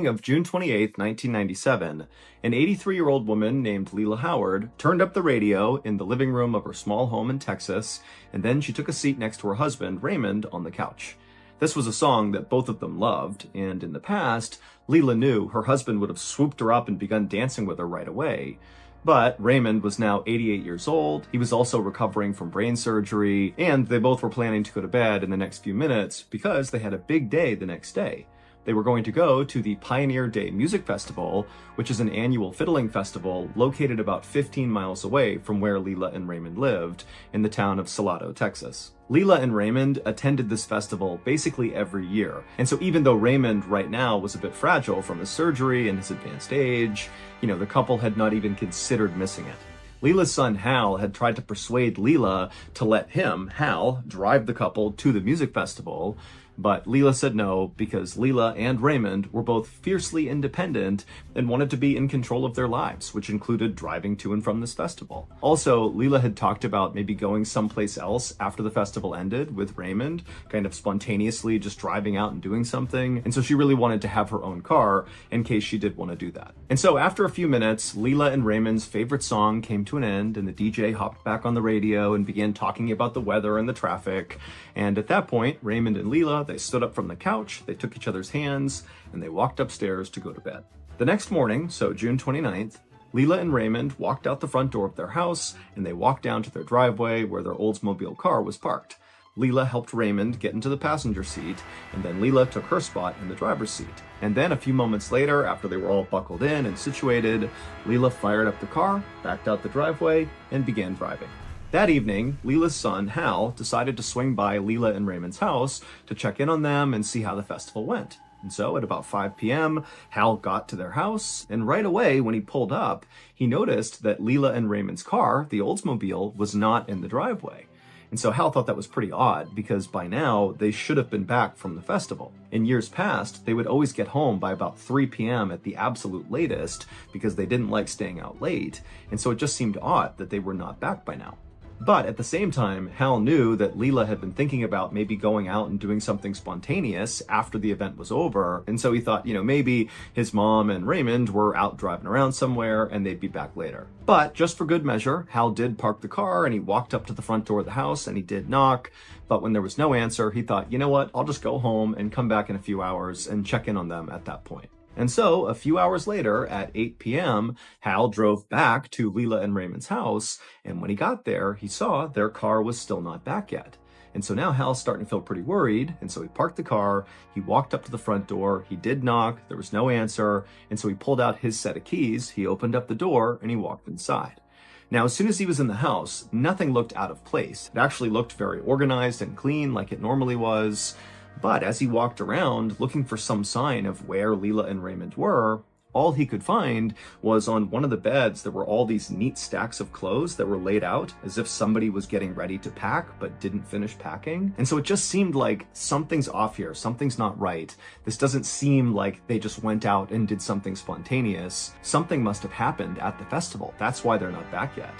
Of June 28th, 1997, an 83-year-old woman named Leila Howard turned up the radio in the living room of her small home in Texas, and then she took a seat next to her husband, Raymond, on the couch. This was a song that both of them loved, and in the past, Leila knew her husband would have swooped her up and begun dancing with her right away. But Raymond was now 88 years old, he was also recovering from brain surgery, and they both were planning to go to bed in the next few minutes because they had a big day the next day. They were going to go to the Pioneer Day Music Festival, which is an annual fiddling festival located about 15 miles away from where Leila and Raymond lived, in the town of Salado, Texas. Leila and Raymond attended this festival basically every year, and so even though Raymond right now was a bit fragile from his surgery and his advanced age, the couple had not even considered missing it. Leila's son Hal had tried to persuade Leila to let him, Hal, drive the couple to the music festival, but Leila said no because Leila and Raymond were both fiercely independent and wanted to be in control of their lives, which included driving to and from this festival. Also, Leila had talked about maybe going someplace else after the festival ended with Raymond, kind of spontaneously just driving out and doing something, and so she really wanted to have her own car in case she did want to do that. And so after a few minutes, Leila and Raymond's favorite song came to an end, and the DJ hopped back on the radio and began talking about the weather and the traffic, and at that point, Raymond and Leila, they stood up from the couch, they took each other's hands, and they walked upstairs to go to bed. The next morning, so June 29th, Leila and Raymond walked out the front door of their house, and they walked down to their driveway where their Oldsmobile car was parked. Leila helped Raymond get into the passenger seat, and then Leila took her spot in the driver's seat. And then a few moments later, after they were all buckled in and situated, Leila fired up the car, backed out the driveway, and began driving. That evening, Leila's son, Hal, decided to swing by Leila and Raymond's house to check in on them and see how the festival went. And so at about 5 p.m., Hal got to their house, and right away when he pulled up, he noticed that Leila and Raymond's car, the Oldsmobile, was not in the driveway. And so Hal thought that was pretty odd because by now they should have been back from the festival. In years past, they would always get home by about 3 p.m. at the absolute latest because they didn't like staying out late, and so it just seemed odd that they were not back by now. But at the same time, Hal knew that Leila had been thinking about maybe going out and doing something spontaneous after the event was over, and so he thought, maybe his mom and Raymond were out driving around somewhere and they'd be back later. But just for good measure, Hal did park the car and he walked up to the front door of the house and he did knock, but when there was no answer, he thought, you know what, I'll just go home and come back in a few hours and check in on them at that point. And so, a few hours later, at 8 p.m., Hal drove back to Leila and Raymond's house, and when he got there, he saw their car was still not back yet. And so now Hal's starting to feel pretty worried, and so he parked the car, he walked up to the front door, he did knock, there was no answer, and so he pulled out his set of keys, he opened up the door, and he walked inside. Now, as soon as he was in the house, nothing looked out of place. It actually looked very organized and clean like it normally was. But as he walked around looking for some sign of where Leila and Raymond were, all he could find was on one of the beds there were all these neat stacks of clothes that were laid out as if somebody was getting ready to pack but didn't finish packing. And so it just seemed like something's off here, something's not right. This doesn't seem like they just went out and did something spontaneous. Something must have happened at the festival. That's why they're not back yet.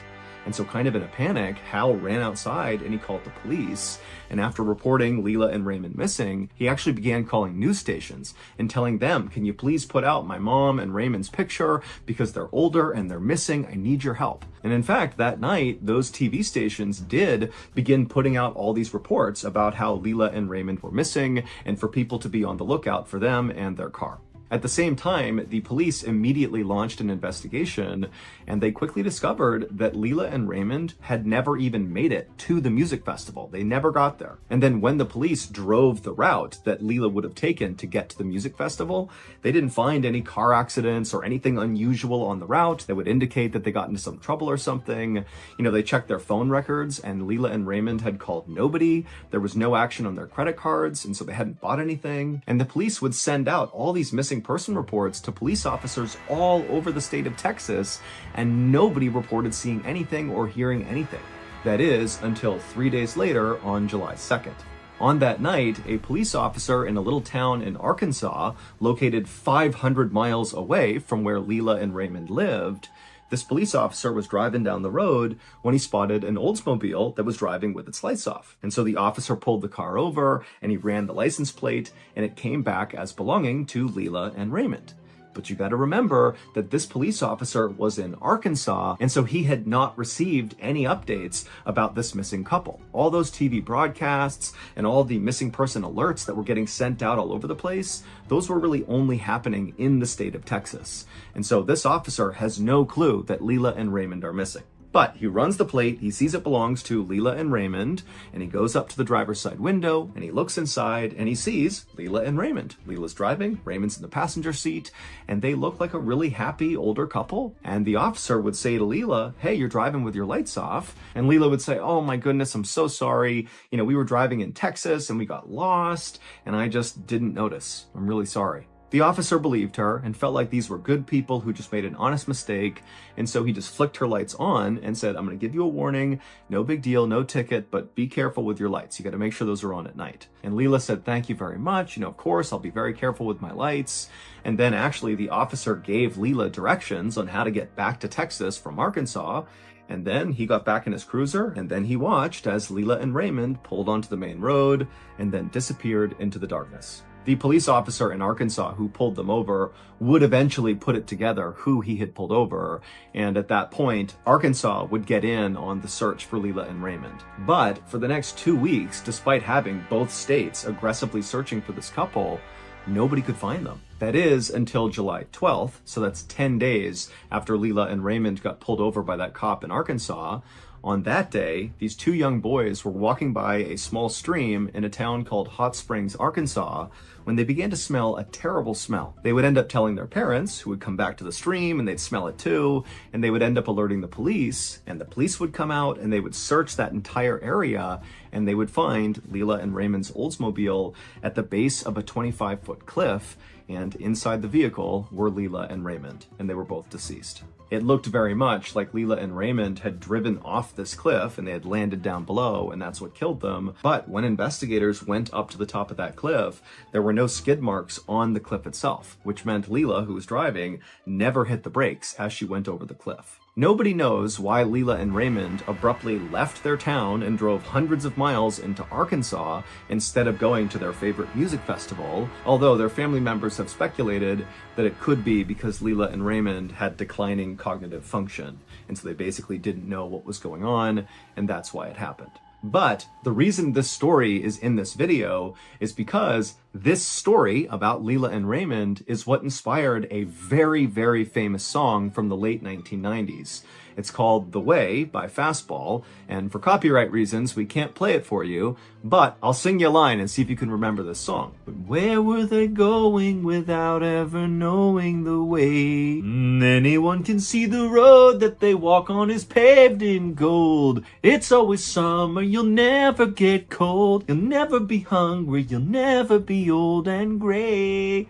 And so kind of in a panic, Hal ran outside and he called the police. And after reporting Leila and Raymond missing, he actually began calling news stations and telling them, can you please put out my mom and Raymond's picture because they're older and they're missing, I need your help. And in fact, that night, those TV stations did begin putting out all these reports about how Leila and Raymond were missing and for people to be on the lookout for them and their car. At the same time, the police immediately launched an investigation, and they quickly discovered that Leila and Raymond had never even made it to the music festival. They never got there. And then when the police drove the route that Leila would have taken to get to the music festival, they didn't find any car accidents or anything unusual on the route that would indicate that they got into some trouble or something. They checked their phone records, and Leila and Raymond had called nobody. There was no action on their credit cards, and so they hadn't bought anything. And the police would send out all these missing person reports to police officers all over the state of Texas, and nobody reported seeing anything or hearing anything. That is, until 3 days later on July 2nd. On that night, a police officer in a little town in Arkansas, located 500 miles away from where Leila and Raymond lived, This police officer was driving down the road when he spotted an Oldsmobile that was driving with its lights off. And so the officer pulled the car over and he ran the license plate, and it came back as belonging to Leila and Raymond. But you got to remember that this police officer was in Arkansas, and so he had not received any updates about this missing couple. All those TV broadcasts and all the missing person alerts that were getting sent out all over the place, those were really only happening in the state of Texas. And so this officer has no clue that Leila and Raymond are missing. But he runs the plate, he sees it belongs to Leila and Raymond, and he goes up to the driver's side window, and he looks inside, and he sees Leila and Raymond. Leila's driving, Raymond's in the passenger seat, and they look like a really happy older couple. And the officer would say to Leila, "Hey, you're driving with your lights off." And Leila would say, "Oh my goodness, I'm so sorry. We were driving in Texas, and we got lost, and I just didn't notice. I'm really sorry." The officer believed her and felt like these were good people who just made an honest mistake, and so he just flicked her lights on and said, "I'm going to give you a warning, no big deal, no ticket, but be careful with your lights. You got to make sure those are on at night." And Leila said, "Thank you very much, of course, I'll be very careful with my lights." And then actually the officer gave Leila directions on how to get back to Texas from Arkansas. And then he got back in his cruiser, and then he watched as Leila and Raymond pulled onto the main road and then disappeared into the darkness. The police officer in Arkansas who pulled them over would eventually put it together who he had pulled over, and at that point, Arkansas would get in on the search for Leila and Raymond. But for the next 2 weeks, despite having both states aggressively searching for this couple, nobody could find them. That is until July 12th, so that's 10 days after Leila and Raymond got pulled over by that cop in Arkansas. On that day, these two young boys were walking by a small stream in a town called Hot Springs, Arkansas, when they began to smell a terrible smell. They would end up telling their parents, who would come back to the stream and they'd smell it too, and they would end up alerting the police, and the police would come out and they would search that entire area, and they would find Leila and Raymond's Oldsmobile at the base of a 25-foot cliff, and inside the vehicle were Leila and Raymond, and they were both deceased. It looked very much like Leila and Raymond had driven off this cliff and they had landed down below, and that's what killed them. But when investigators went up to the top of that cliff, there were no skid marks on the cliff itself, which meant Leila, who was driving, never hit the brakes as she went over the cliff. Nobody knows why Leila and Raymond abruptly left their town and drove hundreds of miles into Arkansas instead of going to their favorite music festival, although their family members have speculated that it could be because Leila and Raymond had declining cognitive function, and so they basically didn't know what was going on, and that's why it happened. But the reason this story is in this video is because this story about Leila and Raymond is what inspired a very, very famous song from the late 1990s. It's called The Way by Fastball, and for copyright reasons, we can't play it for you, but I'll sing you a line and see if you can remember this song. Where were they going without ever knowing the way? Anyone can see the road that they walk on is paved in gold. It's always summer, you'll never get cold. You'll never be hungry, you'll never be old and gray.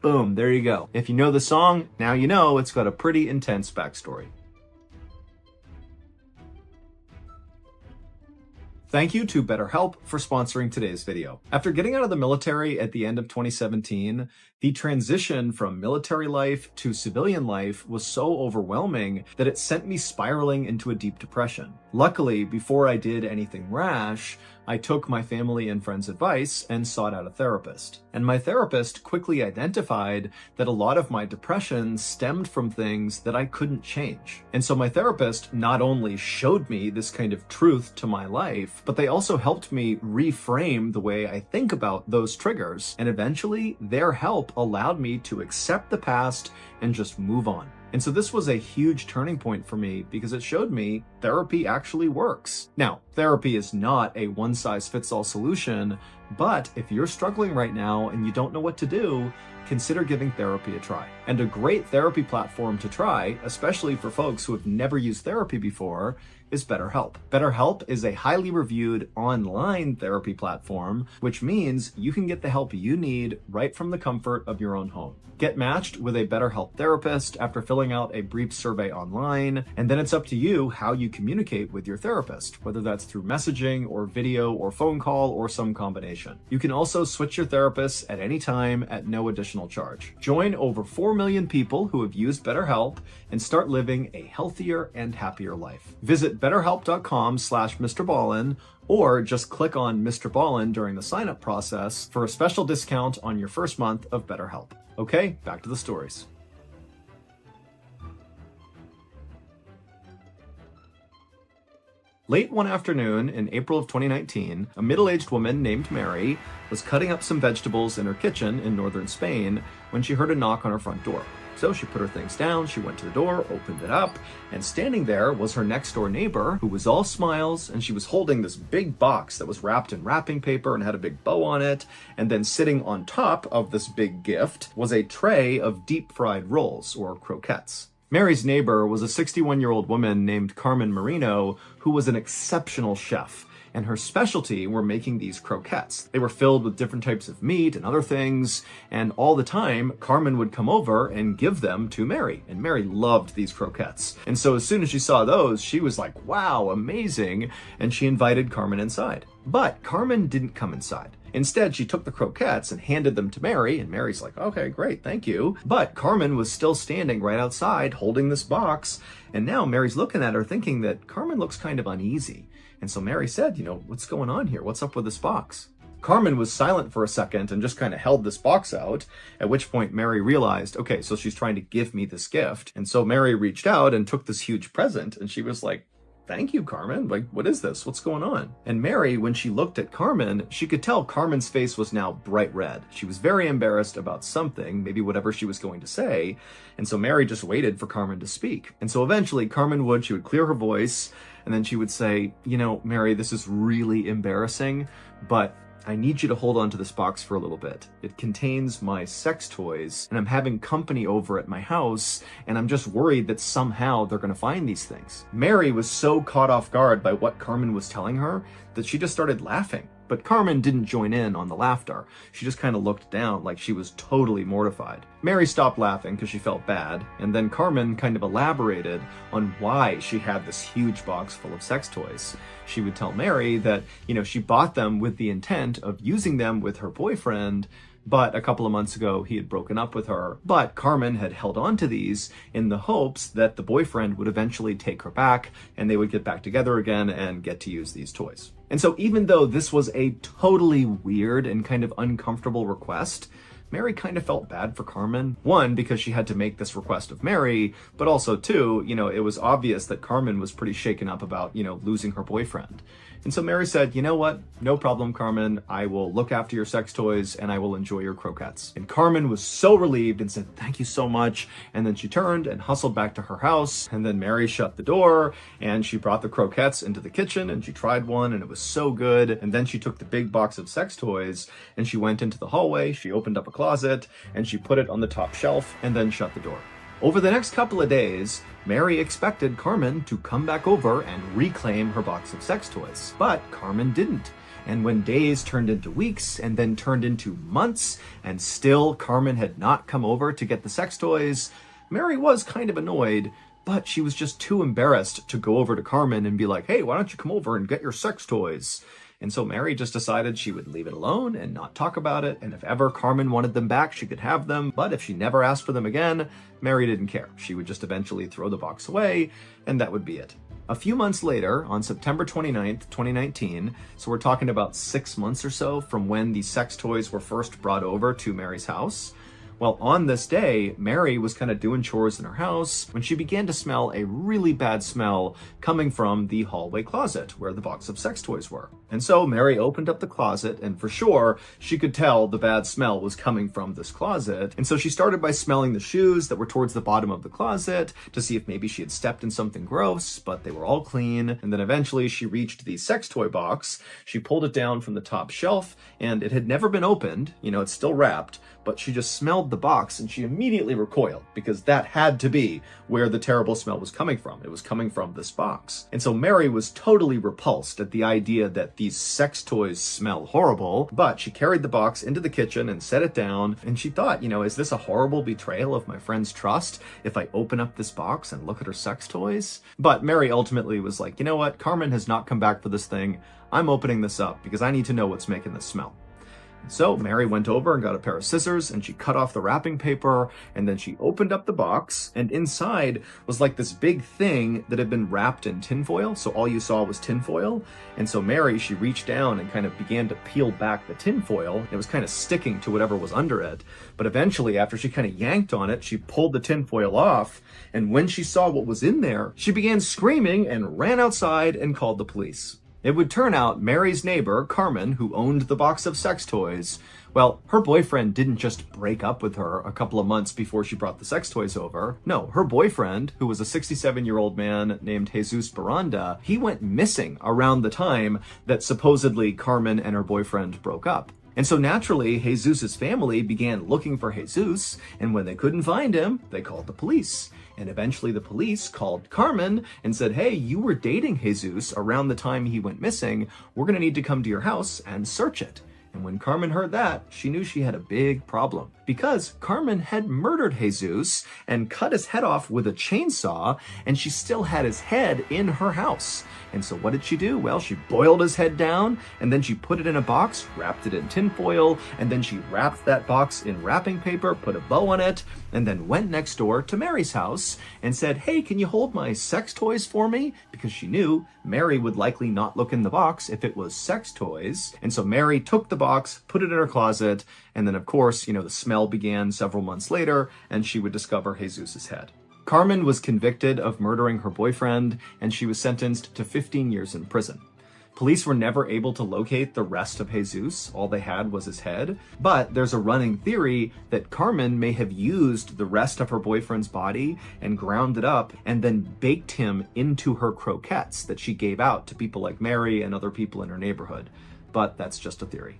Boom, there you go. If you know the song, now you know it's got a pretty intense backstory. Thank you to BetterHelp for sponsoring today's video. After getting out of the military at the end of 2017, the transition from military life to civilian life was so overwhelming that it sent me spiraling into a deep depression. Luckily, before I did anything rash, I took my family and friends' advice and sought out a therapist. And my therapist quickly identified that a lot of my depression stemmed from things that I couldn't change. And so my therapist not only showed me this kind of truth to my life, but they also helped me reframe the way I think about those triggers. And eventually, their help allowed me to accept the past and just move on. And so this was a huge turning point for me because it showed me therapy actually works. Now, therapy is not a one-size-fits-all solution, but if you're struggling right now and you don't know what to do, consider giving therapy a try. And a great therapy platform to try, especially for folks who have never used therapy before, is BetterHelp. BetterHelp is a highly reviewed online therapy platform, which means you can get the help you need right from the comfort of your own home. Get matched with a BetterHelp therapist after filling out a brief survey online, and then it's up to you how you communicate with your therapist, whether that's through messaging or video or phone call or some combination. consultation. You can also switch your therapists at any time at no additional charge. Join over 4 million people who have used BetterHelp and start living a healthier and happier life. Visit betterhelp.com/MrBallen or just click on MrBallen during the sign-up process for a special discount on your first month of BetterHelp. Okay, back to the stories. Late one afternoon in April of 2019, a middle-aged woman named Mary was cutting up some vegetables in her kitchen in northern Spain when she heard a knock on her front door. So she put her things down, she went to the door, opened it up, and standing there was her next door neighbor, who was all smiles, and she was holding this big box that was wrapped in wrapping paper and had a big bow on it, and then sitting on top of this big gift was a tray of deep-fried rolls, or croquettes. Mary's neighbor was a 61-year-old woman named Carmen Marino, who was an exceptional chef, and her specialty were making these croquettes. They were filled with different types of meat and other things, and all the time, Carmen would come over and give them to Mary, and Mary loved these croquettes. And so as soon as she saw those, she was like, wow, amazing, and she invited Carmen inside. But Carmen didn't come inside. Instead, she took the croquettes and handed them to Mary, and Mary's like, okay, great, thank you. But Carmen was still standing right outside holding this box, and now Mary's looking at her thinking that Carmen looks kind of uneasy. And so Mary said, what's going on here? What's up with this box? Carmen was silent for a second and just kind of held this box out, at which point Mary realized, okay, so she's trying to give me this gift. And so Mary reached out and took this huge present, and she was like, thank you, Carmen. Like, what is this? What's going on? And Mary, when she looked at Carmen, she could tell Carmen's face was now bright red. She was very embarrassed about something, maybe whatever she was going to say. And so Mary just waited for Carmen to speak. And so eventually she would clear her voice, and then she would say, Mary, this is really embarrassing, but I need you to hold on to this box for a little bit. It contains my sex toys, and I'm having company over at my house, and I'm just worried that somehow they're going to find these things. Mary was so caught off guard by what Carmen was telling her that she just started laughing. But Carmen didn't join in on the laughter. She just kind of looked down like she was totally mortified. Mary stopped laughing because she felt bad, and then Carmen kind of elaborated on why she had this huge box full of sex toys. She would tell Mary that, she bought them with the intent of using them with her boyfriend, but a couple of months ago he had broken up with her. But Carmen had held on to these in the hopes that the boyfriend would eventually take her back and they would get back together again and get to use these toys. And so even though this was a totally weird and kind of uncomfortable request, Mary kind of felt bad for Carmen. One, because she had to make this request of Mary, but also two, it was obvious that Carmen was pretty shaken up about, losing her boyfriend. And so Mary said, you know what? No problem, Carmen. I will look after your sex toys and I will enjoy your croquettes. And Carmen was so relieved and said, thank you so much. And then she turned and hustled back to her house. And then Mary shut the door and she brought the croquettes into the kitchen and she tried one and it was so good. And then she took the big box of sex toys and she went into the hallway. She opened up a closet and she put it on the top shelf and then shut the door. Over the next couple of days, Mary expected Carmen to come back over and reclaim her box of sex toys, but Carmen didn't. And when days turned into weeks and then turned into months, and still Carmen had not come over to get the sex toys, Mary was kind of annoyed, but she was just too embarrassed to go over to Carmen and be like, hey, why don't you come over and get your sex toys? And so Mary just decided she would leave it alone and not talk about it. And if ever Carmen wanted them back, she could have them. But if she never asked for them again, Mary didn't care. She would just eventually throw the box away, and that would be it. A few months later, on September 29th, 2019, so we're talking about 6 months or so from when the sex toys were first brought over to Mary's house, well, on this day, Mary was kind of doing chores in her house when she began to smell a really bad smell coming from the hallway closet where the box of sex toys were. And so Mary opened up the closet, and for sure, she could tell the bad smell was coming from this closet. And so she started by smelling the shoes that were towards the bottom of the closet to see if maybe she had stepped in something gross, but they were all clean. And then eventually she reached the sex toy box. She pulled it down from the top shelf, and it had never been opened. It's still wrapped, but she just smelled the box and she immediately recoiled because that had to be where the terrible smell was coming from. It was coming from this box. And so Mary was totally repulsed at the idea that these sex toys smell horrible, but she carried the box into the kitchen and set it down. And she thought, is this a horrible betrayal of my friend's trust if I open up this box and look at her sex toys? But Mary ultimately was like, you know what? Carmen has not come back for this thing. I'm opening this up because I need to know what's making this smell. So Mary went over and got a pair of scissors and she cut off the wrapping paper, and then she opened up the box, and inside was like this big thing that had been wrapped in tinfoil. So all you saw was tinfoil. And so Mary, she reached down and kind of began to peel back the tinfoil. It was kind of sticking to whatever was under it. But eventually, after she kind of yanked on it, she pulled the tinfoil off. And when she saw what was in there, she began screaming and ran outside and called the police. It would turn out Mary's neighbor, Carmen, who owned the box of sex toys, well, her boyfriend didn't just break up with her a couple of months before she brought the sex toys over. No, her boyfriend, who was a 67-year-old man named Jesus Baranda, he went missing around the time that supposedly Carmen and her boyfriend broke up. And so naturally, Jesus's family began looking for Jesus, and when they couldn't find him, they called the police. And eventually the police called Carmen and said, hey, you were dating Jesus around the time he went missing. We're going to need to come to your house and search it. And when Carmen heard that, she knew she had a big problem, because Carmen had murdered Jesus and cut his head off with a chainsaw, and she still had his head in her house. And so what did she do? Well, she boiled his head down, and then she put it in a box, wrapped it in tinfoil, and then she wrapped that box in wrapping paper, put a bow on it, and then went next door to Mary's house and said, hey, can you hold my sex toys for me? Because she knew Mary would likely not look in the box if it was sex toys. And so Mary took the box, put it in her closet, and then of course, the smell began several months later, and she would discover Jesus's head. Carmen was convicted of murdering her boyfriend, and she was sentenced to 15 years in prison. Police were never able to locate the rest of Jesus. All they had was his head. But there's a running theory that Carmen may have used the rest of her boyfriend's body and ground it up and then baked him into her croquettes that she gave out to people like Mary and other people in her neighborhood. But that's just a theory.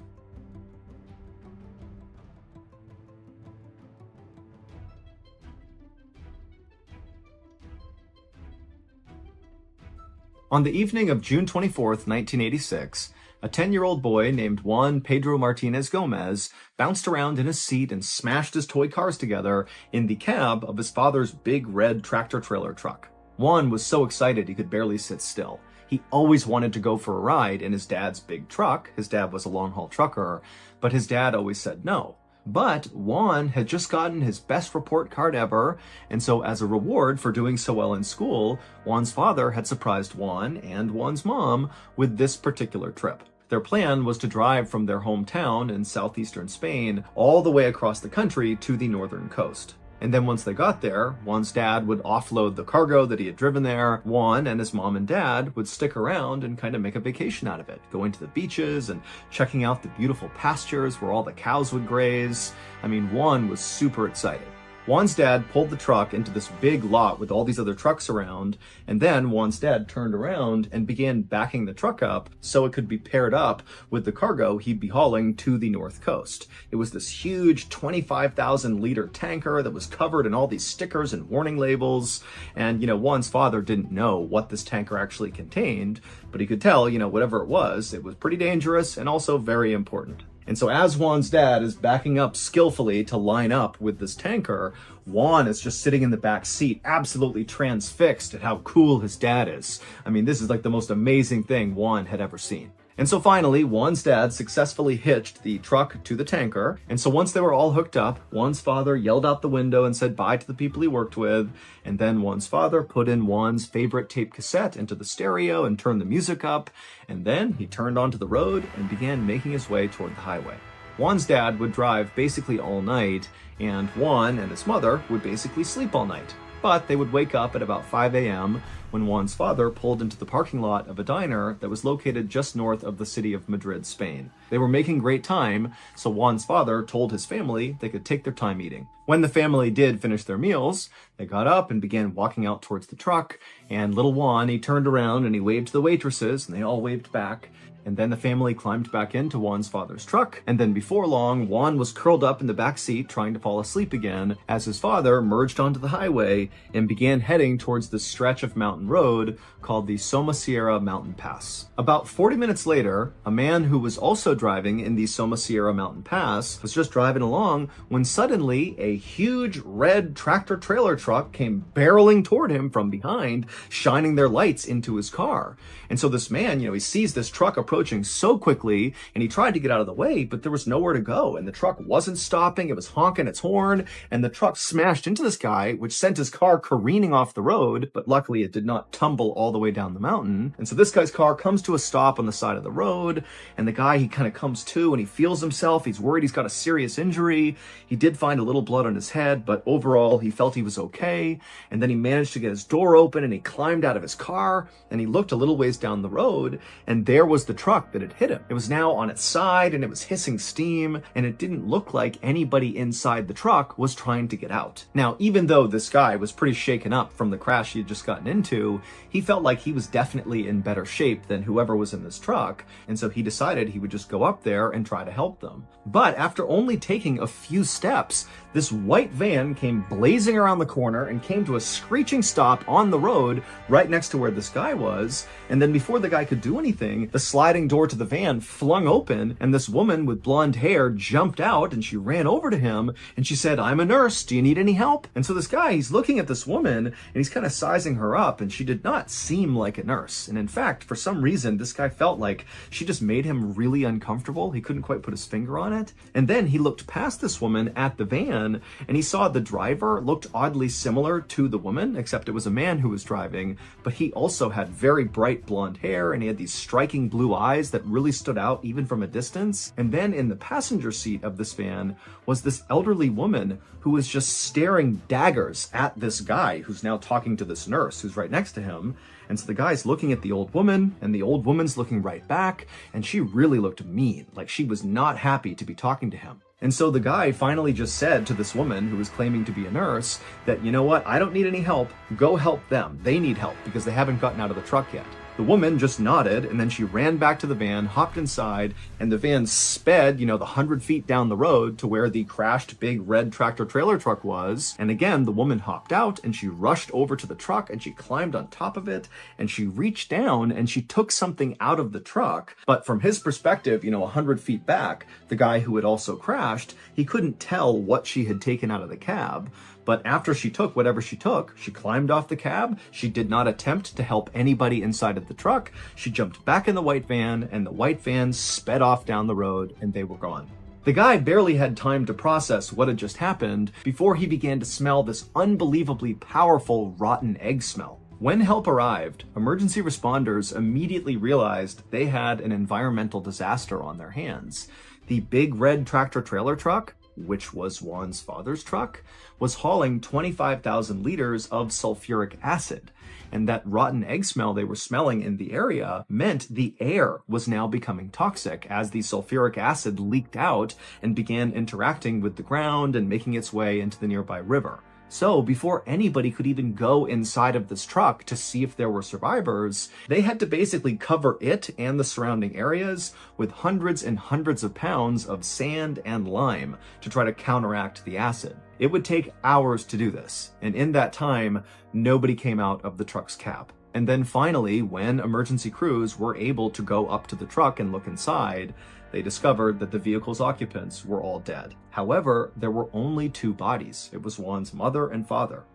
On the evening of June 24th, 1986, a 10-year-old boy named Juan Pedro Martinez Gomez bounced around in his seat and smashed his toy cars together in the cab of his father's big red tractor-trailer truck. Juan was so excited he could barely sit still. He always wanted to go for a ride in his dad's big truck. His dad was a long-haul trucker, but his dad always said no. But Juan had just gotten his best report card ever, and so as a reward for doing so well in school, Juan's father had surprised Juan and Juan's mom with this particular trip. Their plan was to drive from their hometown in southeastern Spain all the way across the country to the northern coast. And then once they got there, Juan's dad would offload the cargo that he had driven there. Juan and his mom and dad would stick around and kind of make a vacation out of it, going to the beaches and checking out the beautiful pastures where all the cows would graze. I mean, Juan was super excited. Juan's dad pulled the truck into this big lot with all these other trucks around, and then Juan's dad turned around and began backing the truck up so it could be paired up with the cargo he'd be hauling to the north coast. It was this huge 25,000-liter tanker that was covered in all these stickers and warning labels, and, Juan's father didn't know what this tanker actually contained, but he could tell, whatever it was pretty dangerous and also very important. And so as Juan's dad is backing up skillfully to line up with this tanker, Juan is just sitting in the back seat, absolutely transfixed at how cool his dad is. I mean, this is like the most amazing thing Juan had ever seen. And so finally, Juan's dad successfully hitched the truck to the tanker. And so once they were all hooked up, Juan's father yelled out the window and said bye to the people he worked with. And then Juan's father put in Juan's favorite tape cassette into the stereo and turned the music up. And then he turned onto the road and began making his way toward the highway. Juan's dad would drive basically all night, and Juan and his mother would basically sleep all night. But they would wake up at about 5 a.m. when Juan's father pulled into the parking lot of a diner that was located just north of the city of Madrid, Spain. They were making great time, so Juan's father told his family they could take their time eating. When the family did finish their meals, they got up and began walking out towards the truck, and little Juan, he turned around and he waved to the waitresses, and they all waved back. And then the family climbed back into Juan's father's truck, and then before long, Juan was curled up in the back seat trying to fall asleep again as his father merged onto the highway and began heading towards the stretch of mountain road called the Somosierra Mountain Pass. About 40 minutes later, a man who was also driving in the Somosierra Mountain Pass was just driving along when suddenly a huge red tractor-trailer truck came barreling toward him from behind, shining their lights into his car. And so this man, he sees this truck approaching approaching so quickly, and he tried to get out of the way, but there was nowhere to go, and the truck wasn't stopping. It was honking its horn, and the truck smashed into this guy, which sent his car careening off the road, but luckily it did not tumble all the way down the mountain. And so this guy's car comes to a stop on the side of the road, and the guy, he kind of comes to, and he feels himself. He's worried he's got a serious injury. He did find a little blood on his head, but overall he felt he was okay. And then he managed to get his door open, and he climbed out of his car, and he looked a little ways down the road, and there was the truck that had hit him. It was now on its side, and it was hissing steam, and it didn't look like anybody inside the truck was trying to get out. Now, even though this guy was pretty shaken up from the crash he had just gotten into, he felt like he was definitely in better shape than whoever was in this truck, and so he decided he would just go up there and try to help them. But after only taking a few steps, this white van came blazing around the corner and came to a screeching stop on the road right next to where this guy was. And then before the guy could do anything, the sliding door to the van flung open, and this woman with blonde hair jumped out, and she ran over to him, and she said, "I'm a nurse. Do you need any help?" And so this guy, he's looking at this woman, and he's kind of sizing her up, and she did not seem like a nurse. And in fact, for some reason, this guy felt like she just made him really uncomfortable. He couldn't quite put his finger on it. And then he looked past this woman at the van, and he saw the driver looked oddly similar to the woman, except it was a man who was driving, but he also had very bright blonde hair, and he had these striking blue eyes that really stood out even from a distance. And then in the passenger seat of this van was this elderly woman who was just staring daggers at this guy who's now talking to this nurse who's right next to him. And so the guy's looking at the old woman, and the old woman's looking right back, and she really looked mean, like she was not happy to be talking to him. And so the guy finally just said to this woman who was claiming to be a nurse that, "You know what, I don't need any help. Go help them. They need help because they haven't gotten out of the truck yet." The woman just nodded, and then she ran back to the van, hopped inside, and the van sped, the 100 feet down the road to where the crashed big red tractor trailer truck was. And again, the woman hopped out, and she rushed over to the truck, and she climbed on top of it, and she reached down, and she took something out of the truck. But from his perspective, 100 feet back, the guy who had also crashed, he couldn't tell what she had taken out of the cab. But after she took whatever she took, she climbed off the cab. She did not attempt to help anybody inside of the truck. She jumped back in the white van, and the white van sped off down the road, and they were gone. The guy barely had time to process what had just happened before he began to smell this unbelievably powerful rotten egg smell. When help arrived, emergency responders immediately realized they had an environmental disaster on their hands. The big red tractor trailer truck, which was Juan's father's truck, was hauling 25,000 liters of sulfuric acid. And that rotten egg smell they were smelling in the area meant the air was now becoming toxic as the sulfuric acid leaked out and began interacting with the ground and making its way into the nearby river. So before anybody could even go inside of this truck to see if there were survivors, they had to basically cover it and the surrounding areas with hundreds and hundreds of pounds of sand and lime to try to counteract the acid. It would take hours to do this, and in that time, nobody came out of the truck's cab. And then finally, when emergency crews were able to go up to the truck and look inside, they discovered that the vehicle's occupants were all dead. However, there were only two bodies. It was Juan's mother and father.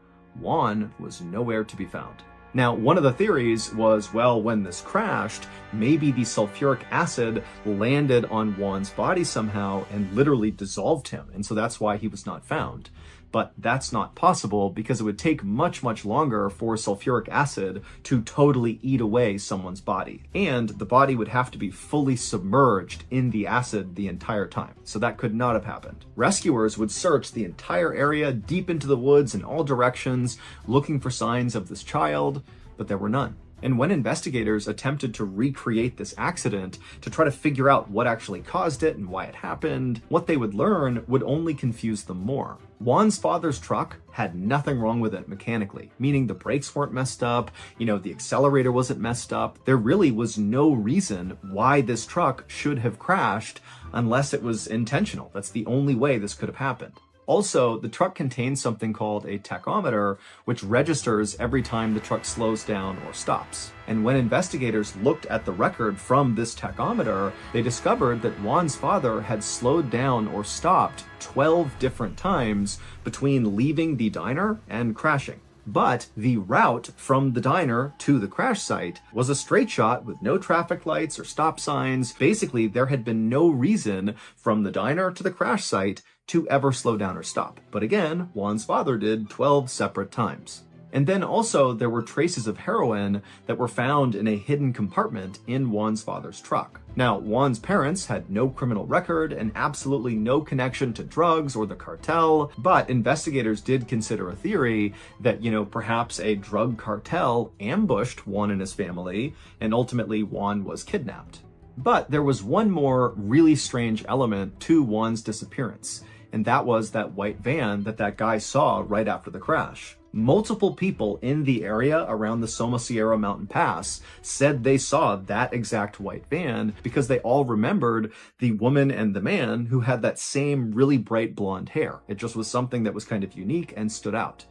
Juan was nowhere to be found. Now, one of the theories was, well, when this crashed, maybe the sulfuric acid landed on Juan's body somehow and literally dissolved him, and so that's why he was not found. But that's not possible because it would take much, much longer for sulfuric acid to totally eat away someone's body. And the body would have to be fully submerged in the acid the entire time. So that could not have happened. Rescuers would search the entire area deep into the woods in all directions, looking for signs of this child, but there were none. And when investigators attempted to recreate this accident to try to figure out what actually caused it and why it happened, what they would learn would only confuse them more. Juan's father's truck had nothing wrong with it mechanically, meaning the brakes weren't messed up, the accelerator wasn't messed up. There really was no reason why this truck should have crashed unless it was intentional. That's the only way this could have happened. Also, the truck contains something called a tachometer, which registers every time the truck slows down or stops. And when investigators looked at the record from this tachometer, they discovered that Juan's father had slowed down or stopped 12 different times between leaving the diner and crashing. But the route from the diner to the crash site was a straight shot with no traffic lights or stop signs. Basically, there had been no reason from the diner to the crash site to ever slow down or stop. But again, Juan's father did 12 separate times. And then also there were traces of heroin that were found in a hidden compartment in Juan's father's truck. Now, Juan's parents had no criminal record and absolutely no connection to drugs or the cartel, but investigators did consider a theory that, perhaps a drug cartel ambushed Juan and his family, and ultimately Juan was kidnapped. But there was one more really strange element to Juan's disappearance, and that was that white van that guy saw right after the crash. Multiple people in the area around the Somosierra Mountain Pass said they saw that exact white van because they all remembered the woman and the man who had that same really bright blonde hair. It just was something that was kind of unique and stood out.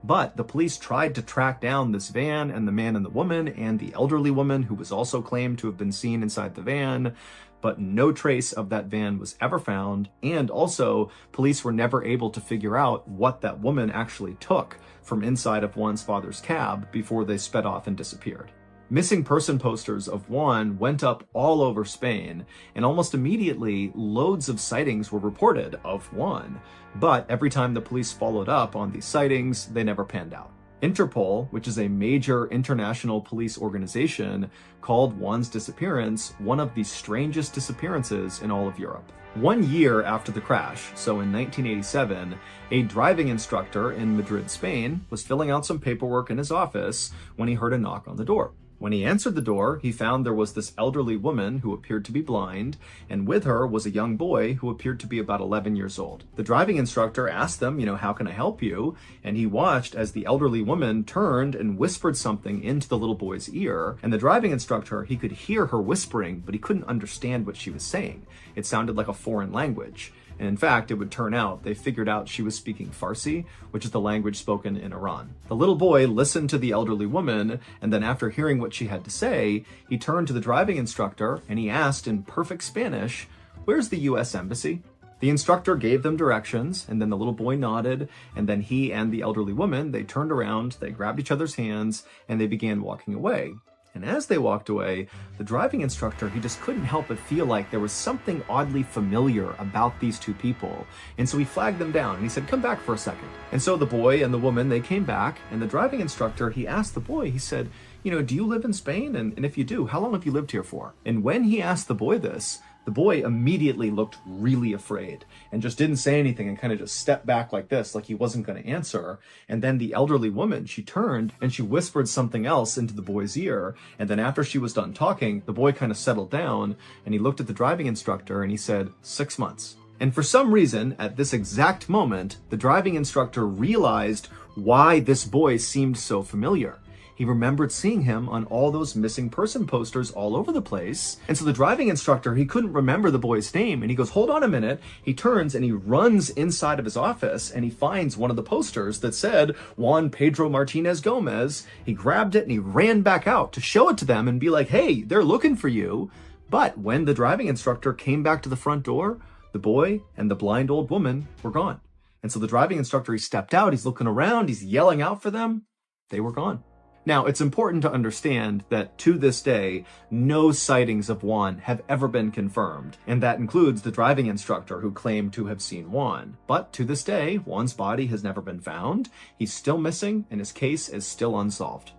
But the police tried to track down this van and the man and the woman and the elderly woman who was also claimed to have been seen inside the van, but no trace of that van was ever found. And also, police were never able to figure out what that woman actually took from inside of Juan's father's cab before they sped off and disappeared. Missing person posters of Juan went up all over Spain, and almost immediately, loads of sightings were reported of Juan. But every time the police followed up on these sightings, they never panned out. Interpol, which is a major international police organization, called Juan's disappearance one of the strangest disappearances in all of Europe. 1 year after the crash, so in 1987, a driving instructor in Madrid, Spain, was filling out some paperwork in his office when he heard a knock on the door. When he answered the door, he found there was this elderly woman who appeared to be blind, and with her was a young boy who appeared to be about 11 years old. The driving instructor asked them, how can I help you? And he watched as the elderly woman turned and whispered something into the little boy's ear. And the driving instructor, he could hear her whispering, but he couldn't understand what she was saying. It sounded like a foreign language. And in fact, it would turn out they figured out she was speaking Farsi, which is the language spoken in Iran. The little boy listened to the elderly woman, and then after hearing what she had to say, he turned to the driving instructor and he asked in perfect Spanish, "Where's the US Embassy?" The instructor gave them directions, and then the little boy nodded, and then he and the elderly woman, they turned around, they grabbed each other's hands, and they began walking away. And as they walked away, the driving instructor, he just couldn't help but feel like there was something oddly familiar about these two people. And so he flagged them down and he said, "Come back for a second." And so the boy and the woman, they came back, and the driving instructor, he asked the boy, he said, "Do you live in Spain? And if you do, how long have you lived here for?" And when he asked the boy this, the boy immediately looked really afraid and just didn't say anything and kind of just stepped back like this, like he wasn't going to answer. And then the elderly woman, she turned and she whispered something else into the boy's ear. And then after she was done talking, the boy kind of settled down and he looked at the driving instructor and he said, 6 months. And for some reason, at this exact moment, the driving instructor realized why this boy seemed so familiar. He remembered seeing him on all those missing person posters all over the place. And so the driving instructor, he couldn't remember the boy's name. And he goes, "Hold on a minute." He turns and he runs inside of his office and he finds one of the posters that said Juan Pedro Martinez Gomez. He grabbed it and he ran back out to show it to them and be like, "Hey, they're looking for you." But when the driving instructor came back to the front door, the boy and the blind old woman were gone. And so the driving instructor, he stepped out, he's looking around, he's yelling out for them. They were gone. Now, it's important to understand that to this day, no sightings of Juan have ever been confirmed, and that includes the driving instructor who claimed to have seen Juan. But to this day, Juan's body has never been found, he's still missing, and his case is still unsolved.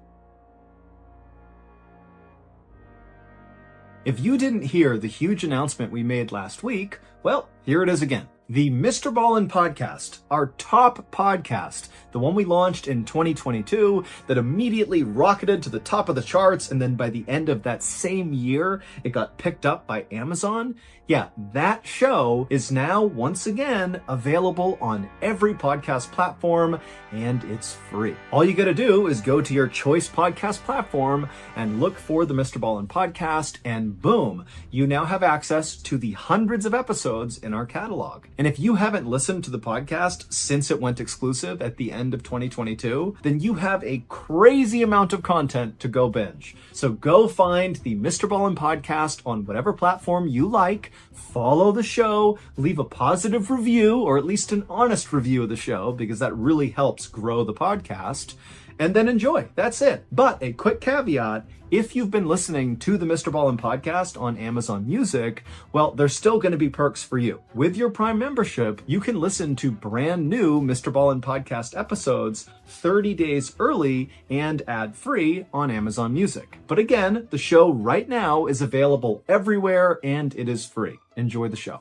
If you didn't hear the huge announcement we made last week, well, here it is again. The MrBallen podcast, our top podcast, the one we launched in 2022 that immediately rocketed to the top of the charts, and then by the end of that same year, it got picked up by Amazon. Yeah, that show is now once again available on every podcast platform, and it's free. All you gotta do is go to your choice podcast platform and look for the MrBallen podcast, and boom, you now have access to the hundreds of episodes in our catalog. And if you haven't listened to the podcast since it went exclusive at the end of 2022, then you have a crazy amount of content to go binge. So go find the MrBallen podcast on whatever platform you like, follow the show, leave a positive review, or at least an honest review of the show, because that really helps grow the podcast, and then enjoy. That's it. But a quick caveat, if you've been listening to the MrBallen podcast on Amazon Music, well, there's still going to be perks for you. With your Prime membership, you can listen to brand new MrBallen podcast episodes 30 days early and ad-free on Amazon Music. But again, the show right now is available everywhere and it is free. Enjoy the show.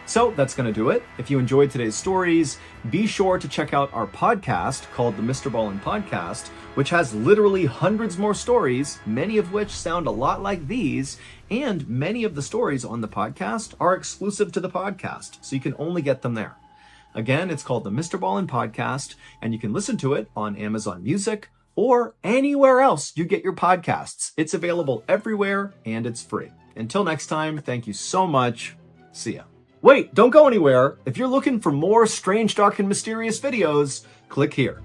So that's going to do it. If you enjoyed today's stories, be sure to check out our podcast called the MrBallen Podcast, which has literally hundreds more stories, many of which sound a lot like these, and many of the stories on the podcast are exclusive to the podcast, so you can only get them there. Again, it's called the MrBallen Podcast, and you can listen to it on Amazon Music or anywhere else you get your podcasts. It's available everywhere, and it's free. Until next time, thank you so much. See ya. Wait, don't go anywhere. If you're looking for more strange, dark, and mysterious videos, click here.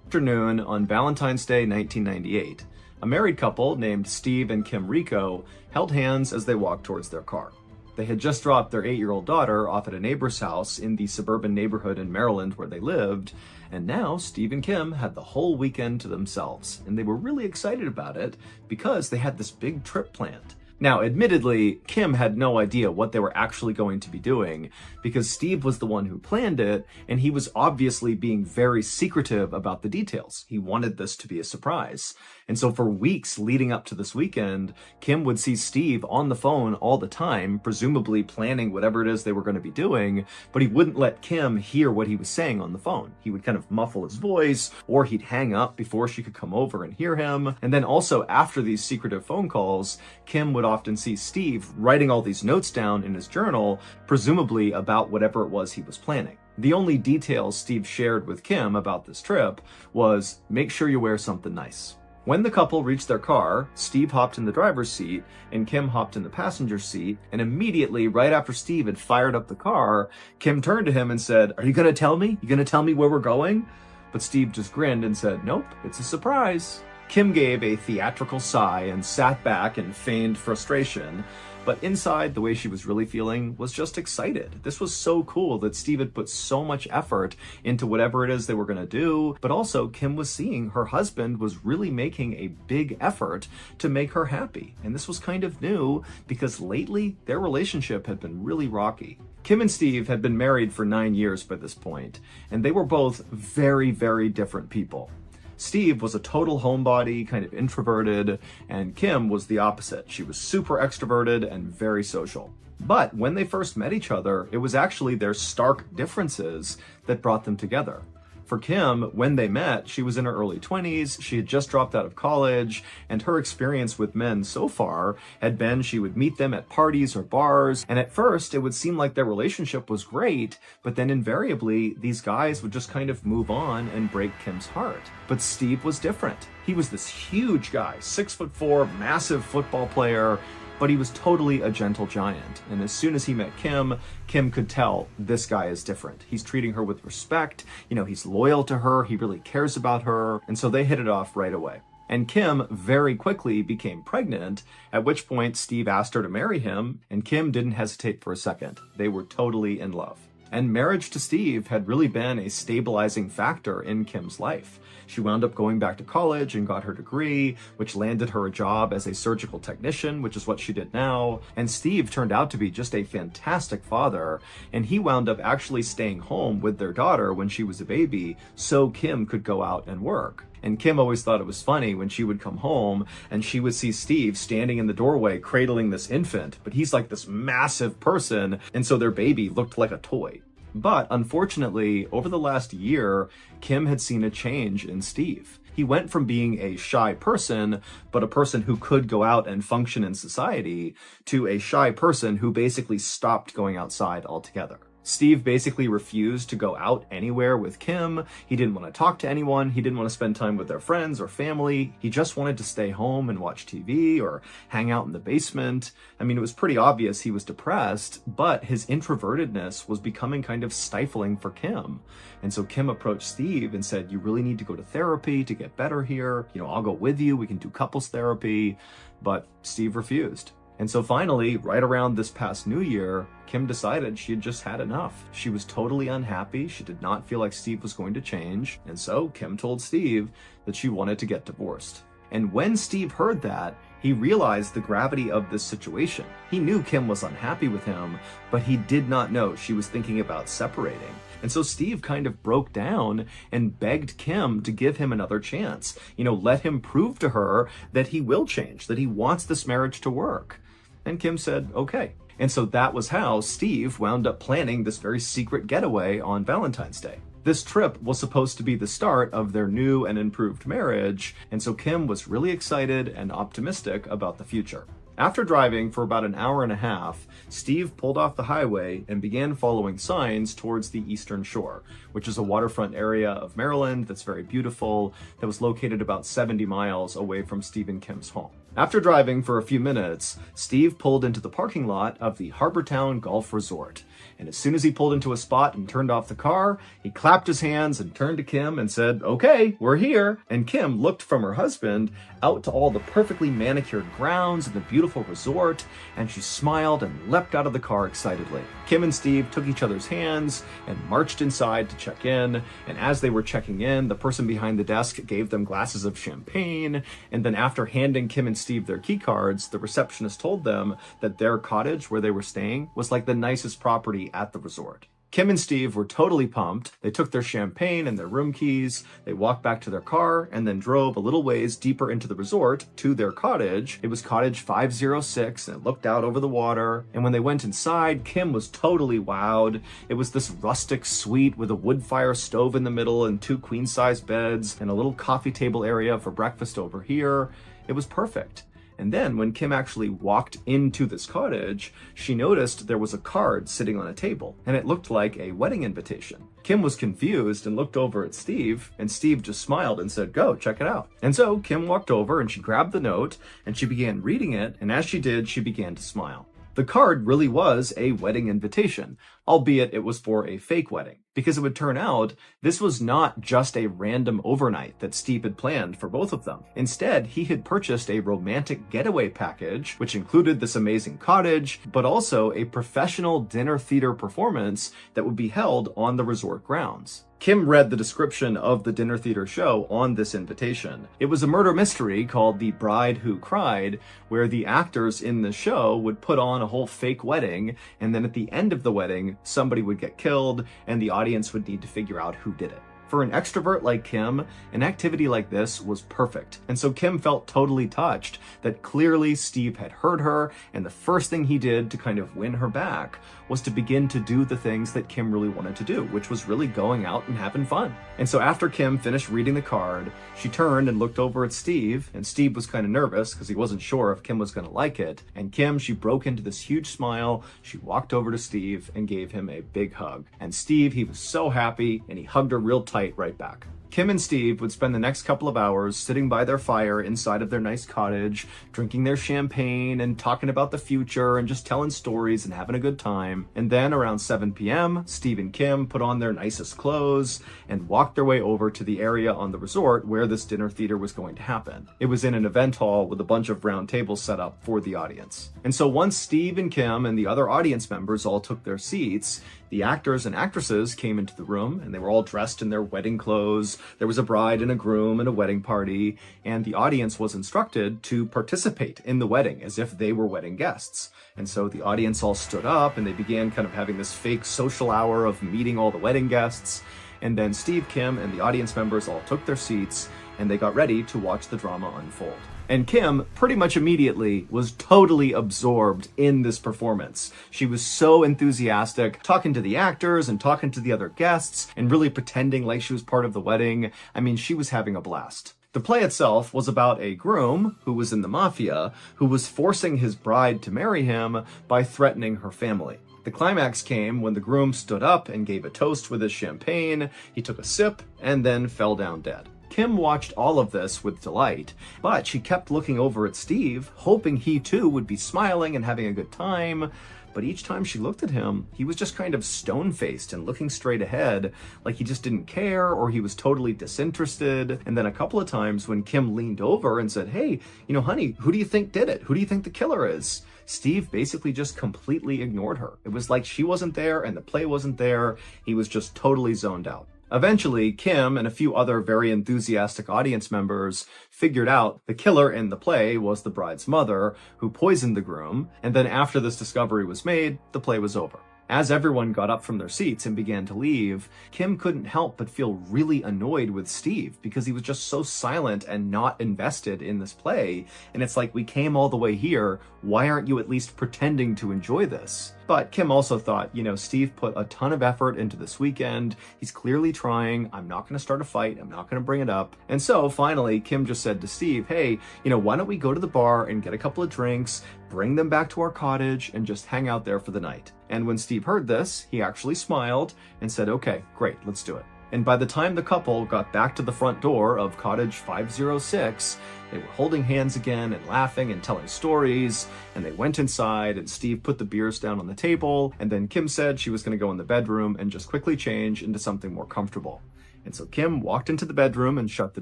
Afternoon on Valentine's Day 1998, a married couple named Steve and Kim Rico held hands as they walked towards their car. They had just dropped their 8-year-old daughter off at a neighbor's house in the suburban neighborhood in Maryland where they lived, and now Steve and Kim had the whole weekend to themselves, and they were really excited about it because they had this big trip planned. Now, admittedly, Kim had no idea what they were actually going to be doing because Steve was the one who planned it, and he was obviously being very secretive about the details. He wanted this to be a surprise. And so for weeks leading up to this weekend, Kim would see Steve on the phone all the time, presumably planning whatever it is they were going to be doing, but he wouldn't let Kim hear what he was saying on the phone. He would kind of muffle his voice, or he'd hang up before she could come over and hear him. And then also after these secretive phone calls, Kim would often see Steve writing all these notes down in his journal, presumably about whatever it was he was planning. The only details Steve shared with Kim about this trip was, make sure you wear something nice. When the couple reached their car, Steve hopped in the driver's seat and Kim hopped in the passenger seat, and immediately, right after Steve had fired up the car, Kim turned to him and said, "Are you gonna tell me? You gonna tell me where we're going?" But Steve just grinned and said, "Nope, it's a surprise." Kim gave a theatrical sigh and sat back and feigned frustration, but inside, the way she was really feeling was just excited. This was so cool that Steve had put so much effort into whatever it is they were going to do, but also Kim was seeing her husband was really making a big effort to make her happy. And this was kind of new because lately their relationship had been really rocky. Kim and Steve had been married for 9 years by this point, and they were both very, very different people. Steve was a total homebody, kind of introverted, and Kim was the opposite. She was super extroverted and very social. But when they first met each other, it was actually their stark differences that brought them together. For Kim, when they met, she was in her early 20s, she had just dropped out of college, and her experience with men so far had been she would meet them at parties or bars, and at first it would seem like their relationship was great, but then invariably these guys would just kind of move on and break Kim's heart. But Steve was different. He was this huge guy, 6'4", massive football player, but he was totally a gentle giant. And as soon as he met Kim, Kim could tell this guy is different. He's treating her with respect, he's loyal to her, he really cares about her, and so they hit it off right away. And Kim very quickly became pregnant, at which point Steve asked her to marry him, and Kim didn't hesitate for a second. They were totally in love. And marriage to Steve had really been a stabilizing factor in Kim's life. She wound up going back to college and got her degree, which landed her a job as a surgical technician, which is what she did now. And Steve turned out to be just a fantastic father, and he wound up actually staying home with their daughter when she was a baby so Kim could go out and work. And Kim always thought it was funny when she would come home and she would see Steve standing in the doorway cradling this infant, but he's like this massive person, and so their baby looked like a toy. But unfortunately, over the last year, Kim had seen a change in Steve. He went from being a shy person, but a person who could go out and function in society, to a shy person who basically stopped going outside altogether. Steve basically refused to go out anywhere with Kim. He didn't want to talk to anyone. He didn't want to spend time with their friends or family. He just wanted to stay home and watch TV or hang out in the basement. I mean, it was pretty obvious he was depressed, but his introvertedness was becoming kind of stifling for Kim. And so Kim approached Steve and said, "You really need to go to therapy to get better here. I'll go with you. We can do couples therapy." But Steve refused. And so finally, right around this past New Year, Kim decided she had just had enough. She was totally unhappy. She did not feel like Steve was going to change. And so Kim told Steve that she wanted to get divorced. And when Steve heard that, he realized the gravity of this situation. He knew Kim was unhappy with him, but he did not know she was thinking about separating. And so Steve kind of broke down and begged Kim to give him another chance. Let him prove to her that he will change, that he wants this marriage to work. And Kim said, okay. And so that was how Steve wound up planning this very secret getaway on Valentine's Day. This trip was supposed to be the start of their new and improved marriage, and so Kim was really excited and optimistic about the future. After driving for about an hour and a half, Steve pulled off the highway and began following signs towards the Eastern Shore, which is a waterfront area of Maryland that's very beautiful, that was located about 70 miles away from Steve and Kim's home. After driving for a few minutes, Steve pulled into the parking lot of the Harbortown Golf Resort. And as soon as he pulled into a spot and turned off the car, he clapped his hands and turned to Kim and said, "Okay, we're here." And Kim looked from her husband out to all the perfectly manicured grounds and the beautiful resort, and she smiled and leapt out of the car excitedly. Kim and Steve took each other's hands and marched inside to check in. And as they were checking in, the person behind the desk gave them glasses of champagne. And then after handing Kim and Steve their key cards, the receptionist told them that their cottage where they were staying was like the nicest property at the resort. Kim and Steve were totally pumped. They took their champagne and their room keys, they walked back to their car, and then drove a little ways deeper into the resort to their cottage. It was cottage 506, and it looked out over the water. And when they went inside, Kim was totally wowed. It was this rustic suite with a wood fire stove in the middle and 2 queen-size beds and a little coffee table area for breakfast over here. It was perfect. And then when Kim actually walked into this cottage, she noticed there was a card sitting on a table, and it looked like a wedding invitation. Kim was confused and looked over at Steve, and Steve just smiled and said, "Go, check it out." And so Kim walked over and she grabbed the note and she began reading it, and as she did, she began to smile. The card really was a wedding invitation, albeit it was for a fake wedding, because it would turn out this was not just a random overnight that Steve had planned for both of them. Instead, he had purchased a romantic getaway package, which included this amazing cottage, but also a professional dinner theater performance that would be held on the resort grounds. Kim read the description of the dinner theater show on this invitation. It was a murder mystery called The Bride Who Cried, where the actors in the show would put on a whole fake wedding, and then at the end of the wedding, somebody would get killed, and the audience would need to figure out who did it. For an extrovert like Kim, an activity like this was perfect. And so Kim felt totally touched that clearly Steve had heard her, and the first thing he did to kind of win her back was to begin to do the things that Kim really wanted to do, which was really going out and having fun. And so after Kim finished reading the card, she turned and looked over at Steve, and Steve was kind of nervous because he wasn't sure if Kim was going to like it. And Kim, she broke into this huge smile. She walked over to Steve and gave him a big hug. And Steve, he was so happy, and he hugged her real tight right back. Kim and Steve would spend the next couple of hours sitting by their fire inside of their nice cottage, drinking their champagne and talking about the future and just telling stories and having a good time. And then around 7 p.m., Steve and Kim put on their nicest clothes and walked their way over to the area on the resort where this dinner theater was going to happen. It was in an event hall with a bunch of round tables set up for the audience. And so once Steve and Kim and the other audience members all took their seats, the actors and actresses came into the room, and they were all dressed in their wedding clothes. There was a bride and a groom and a wedding party, and the audience was instructed to participate in the wedding as if they were wedding guests. And so the audience all stood up, and they began kind of having this fake social hour of meeting all the wedding guests. And then Steve, Kim, and the audience members all took their seats, and they got ready to watch the drama unfold. And Kim, pretty much immediately, was totally absorbed in this performance. She was so enthusiastic, talking to the actors and talking to the other guests and really pretending like she was part of the wedding. I mean, she was having a blast. The play itself was about a groom who was in the mafia, who was forcing his bride to marry him by threatening her family. The climax came when the groom stood up and gave a toast with his champagne. He took a sip and then fell down dead. Kim watched all of this with delight, but she kept looking over at Steve, hoping he too would be smiling and having a good time. But each time she looked at him, he was just kind of stone-faced and looking straight ahead, like he just didn't care or he was totally disinterested. And then a couple of times when Kim leaned over and said, "Hey, honey, who do you think did it? Who do you think the killer is?" Steve basically just completely ignored her. It was like she wasn't there and the play wasn't there. He was just totally zoned out. Eventually, Kim and a few other very enthusiastic audience members figured out the killer in the play was the bride's mother, who poisoned the groom, and then after this discovery was made, the play was over. As everyone got up from their seats and began to leave, Kim couldn't help but feel really annoyed with Steve because he was just so silent and not invested in this play. And it's like, we came all the way here. Why aren't you at least pretending to enjoy this? But Kim also thought, Steve put a ton of effort into this weekend. He's clearly trying. I'm not going to start a fight. I'm not going to bring it up. And so finally, Kim just said to Steve, "Hey, why don't we go to the bar and get a couple of drinks, bring them back to our cottage and just hang out there for the night." And when Steve heard this, he actually smiled and said, "Okay, great, let's do it." And by the time the couple got back to the front door of cottage 506, they were holding hands again and laughing and telling stories, and they went inside and Steve put the beers down on the table, and then Kim said she was going to go in the bedroom and just quickly change into something more comfortable. And so Kim walked into the bedroom and shut the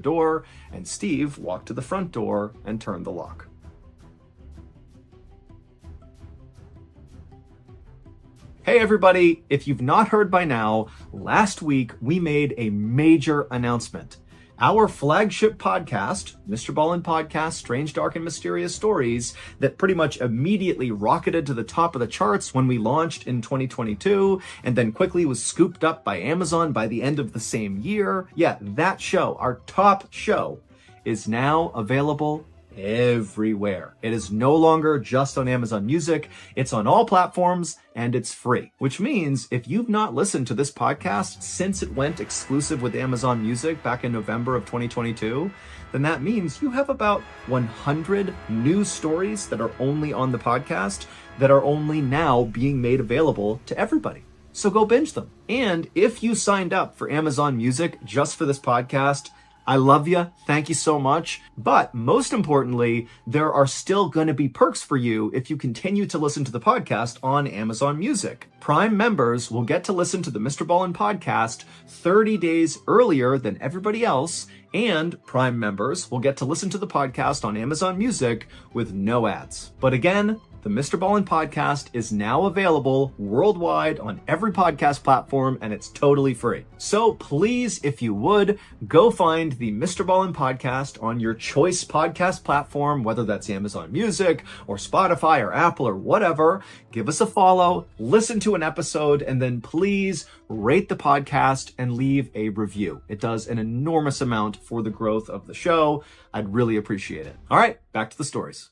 door, and Steve walked to the front door and turned the lock. Hey everybody, if you've not heard by now, last week we made a major announcement. Our flagship podcast, MrBallen Podcast, Strange, Dark, and Mysterious Stories, that pretty much immediately rocketed to the top of the charts when we launched in 2022, and then quickly was scooped up by Amazon by the end of the same year. Yeah, that show, our top show, is now available everywhere. It is no longer just on Amazon Music. It's on all platforms and it's free, which means if you've not listened to this podcast since it went exclusive with Amazon Music back in November of 2022, then that means you have about 100 new stories that are only on the podcast that are only now being made available to everybody. So go binge them. And if you signed up for Amazon Music just for this podcast, I love you. Thank you so much. But most importantly, there are still going to be perks for you if you continue to listen to the podcast on Amazon Music. Prime members will get to listen to the MrBallen podcast 30 days earlier than everybody else, and Prime members will get to listen to the podcast on Amazon Music with no ads. But again, the MrBallen podcast is now available worldwide on every podcast platform, and it's totally free. So please, if you would, go find the MrBallen podcast on your choice podcast platform, whether that's Amazon Music or Spotify or Apple or whatever. Give us a follow, listen to an episode, and then please rate the podcast and leave a review. It does an enormous amount for the growth of the show. I'd really appreciate it. All right, back to the stories.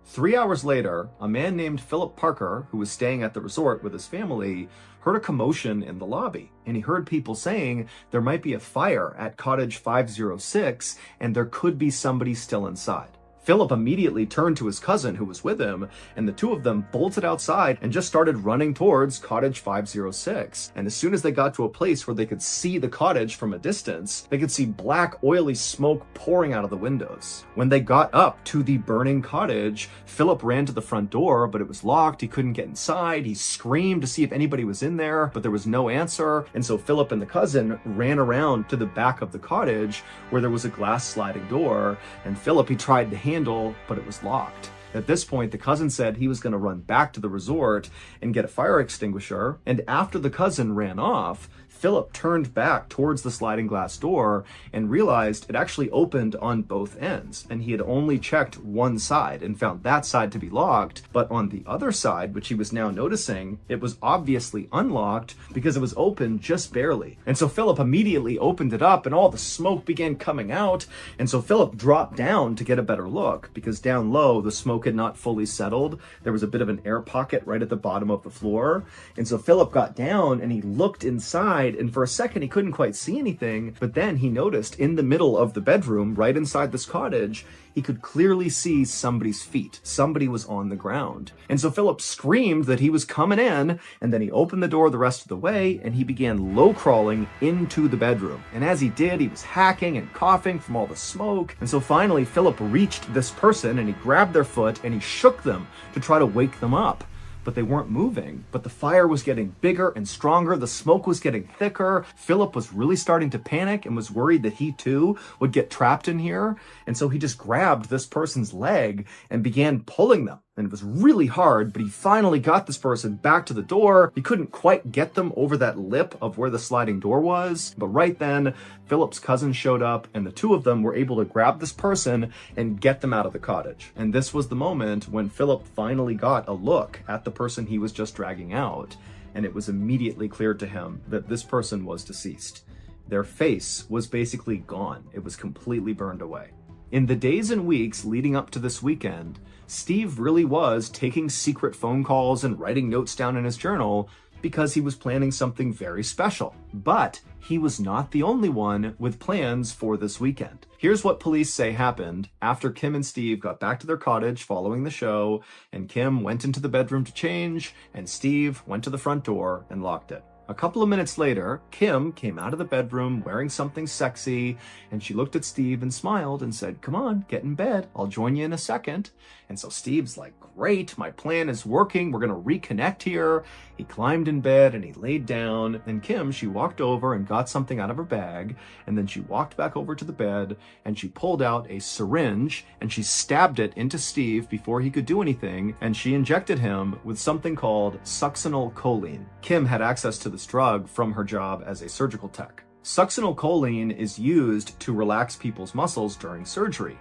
Three hours later, a man named Philip Parker, who was staying at the resort with his family, heard a commotion in the lobby, and he heard people saying there might be a fire at cottage 506 and there could be somebody still inside. Philip immediately turned to his cousin who was with him, and the two of them bolted outside and just started running towards cottage 506. And as soon as they got to a place where they could see the cottage from a distance, they could see black, oily smoke pouring out of the windows. When they got up to the burning cottage, Philip ran to the front door, but it was locked. He couldn't get inside. He screamed to see if anybody was in there, but there was no answer. And so Philip and the cousin ran around to the back of the cottage where there was a glass sliding door. And Philip, he tried to handle, but it was locked. At this point, the cousin said he was going to run back to the resort and get a fire extinguisher. And after the cousin ran off, Philip turned back towards the sliding glass door and realized it actually opened on both ends. And he had only checked one side and found that side to be locked. But on the other side, which he was now noticing, it was obviously unlocked because it was open just barely. And so Philip immediately opened it up and all the smoke began coming out. And so Philip dropped down to get a better look because down low, the smoke had not fully settled. There was a bit of an air pocket right at the bottom of the floor. And so Philip got down and he looked inside, and for a second he couldn't quite see anything, but then he noticed in the middle of the bedroom, right inside this cottage, he could clearly see somebody's feet. Somebody was on the ground. And so Philip screamed that he was coming in, and then he opened the door the rest of the way, and he began low crawling into the bedroom. And as he did, he was hacking and coughing from all the smoke. And so finally, Philip reached this person, and he grabbed their foot, and he shook them to try to wake them up. But they weren't moving. But the fire was getting bigger and stronger. The smoke was getting thicker. Philip was really starting to panic and was worried that he too would get trapped in here. And so he just grabbed this person's leg and began pulling them. And it was really hard, but he finally got this person back to the door. He couldn't quite get them over that lip of where the sliding door was. But right then, Philip's cousin showed up, and the two of them were able to grab this person and get them out of the cottage. And this was the moment when Philip finally got a look at the person he was just dragging out. And it was immediately clear to him that this person was deceased. Their face was basically gone. It was completely burned away. In the days and weeks leading up to this weekend, Steve really was taking secret phone calls and writing notes down in his journal because he was planning something very special. But he was not the only one with plans for this weekend. Here's what police say happened after Kim and Steve got back to their cottage following the show, and Kim went into the bedroom to change, and Steve went to the front door and locked it. A couple of minutes later, Kim came out of the bedroom wearing something sexy, and she looked at Steve and smiled and said, "Come on, get in bed. I'll join you in a second." And so Steve's like, "Great, my plan is working. We're going to reconnect here." He climbed in bed and he laid down. And Kim, she walked over and got something out of her bag. And then she walked back over to the bed and she pulled out a syringe and she stabbed it into Steve before he could do anything. And she injected him with something called succinylcholine. Kim had access to this drug from her job as a surgical tech. Succinylcholine is used to relax people's muscles during surgery.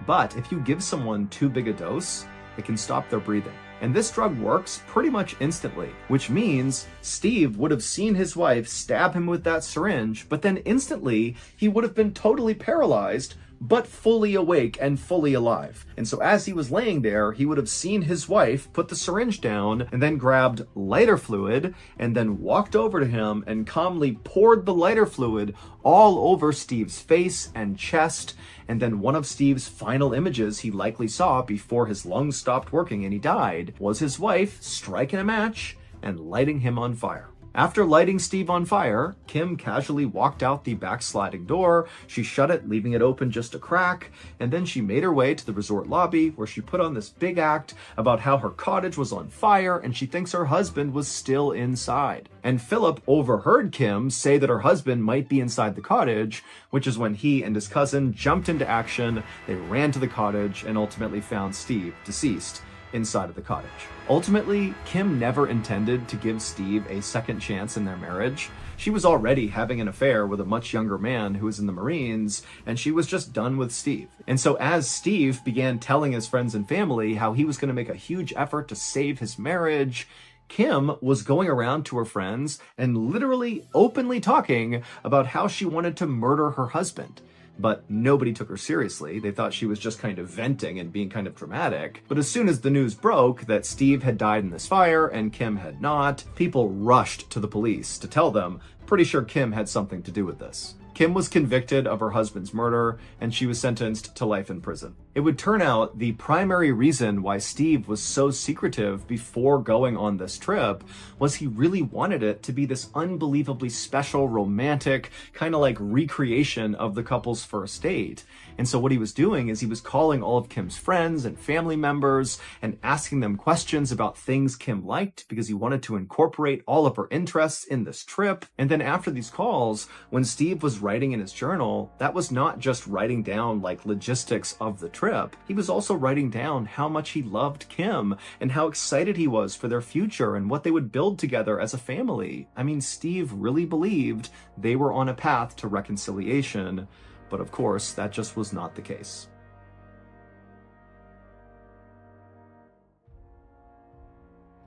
But if you give someone too big a dose, it can stop their breathing. And this drug works pretty much instantly, which means Steve would have seen his wife stab him with that syringe, but then instantly he would have been totally paralyzed, but fully awake and fully alive. And so as he was laying there, he would have seen his wife put the syringe down and then grabbed lighter fluid and then walked over to him and calmly poured the lighter fluid all over Steve's face and chest. And then one of Steve's final images he likely saw before his lungs stopped working and he died was his wife striking a match and lighting him on fire. After lighting Steve on fire, Kim casually walked out the backsliding door. She shut it, leaving it open just a crack, and then she made her way to the resort lobby where she put on this big act about how her cottage was on fire and she thinks her husband was still inside. And Philip overheard Kim say that her husband might be inside the cottage, which is when he and his cousin jumped into action. They ran to the cottage and ultimately found Steve deceased inside of the cottage. Ultimately, Kim never intended to give Steve a second chance in their marriage. She was already having an affair with a much younger man who was in the Marines, and she was just done with Steve. And so as Steve began telling his friends and family how he was going to make a huge effort to save his marriage, Kim was going around to her friends and literally openly talking about how she wanted to murder her husband. But nobody took her seriously. They thought she was just kind of venting and being kind of dramatic. But as soon as the news broke that Steve had died in this fire and Kim had not, people rushed to the police to tell them, pretty sure Kim had something to do with this. Kim was convicted of her husband's murder, and she was sentenced to life in prison. It would turn out the primary reason why Steve was so secretive before going on this trip was he really wanted it to be this unbelievably special, romantic, kind of like recreation of the couple's first date. And so what he was doing is he was calling all of Kim's friends and family members and asking them questions about things Kim liked because he wanted to incorporate all of her interests in this trip. And then after these calls, when Steve was writing in his journal, that was not just writing down like logistics of the trip. He was also writing down how much he loved Kim and how excited he was for their future and what they would build together as a family. I mean, Steve really believed they were on a path to reconciliation. But of course, that just was not the case.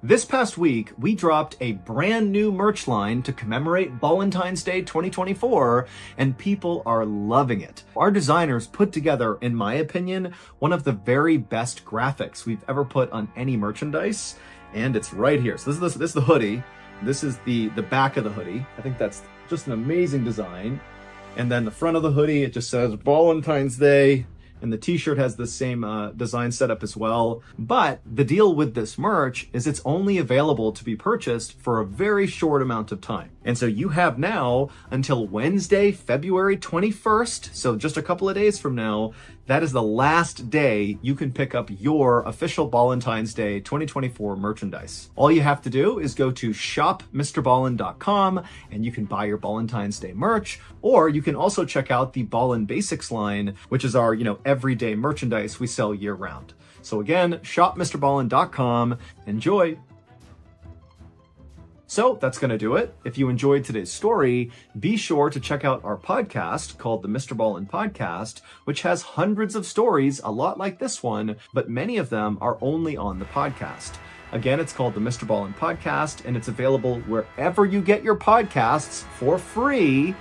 This past week, we dropped a brand new merch line to commemorate Valentine's Day 2024, and people are loving it. Our designers put together, in my opinion, one of the very best graphics we've ever put on any merchandise, and it's right here. So this is the hoodie. This is the back of the hoodie. I think that's just an amazing design. And then the front of the hoodie, it just says Valentine's Day. and the t-shirt has the same design setup as well. But the deal with this merch is it's only available to be purchased for a very short amount of time. And so you have now until Wednesday, February 21st, so just a couple of days from now. That is the last day you can pick up your official Ballentine's Day 2024 merchandise. All you have to do is go to shopmrballen.com and you can buy your Ballentine's Day merch, or you can also check out the Ballen Basics line, which is our, everyday merchandise we sell year round. So again, shopmrballen.com. Enjoy. So that's going to do it. If you enjoyed today's story, be sure to check out our podcast called the MrBallen Podcast, which has hundreds of stories, a lot like this one, but many of them are only on the podcast. Again, it's called the MrBallen Podcast, and it's available wherever you get your podcasts for free,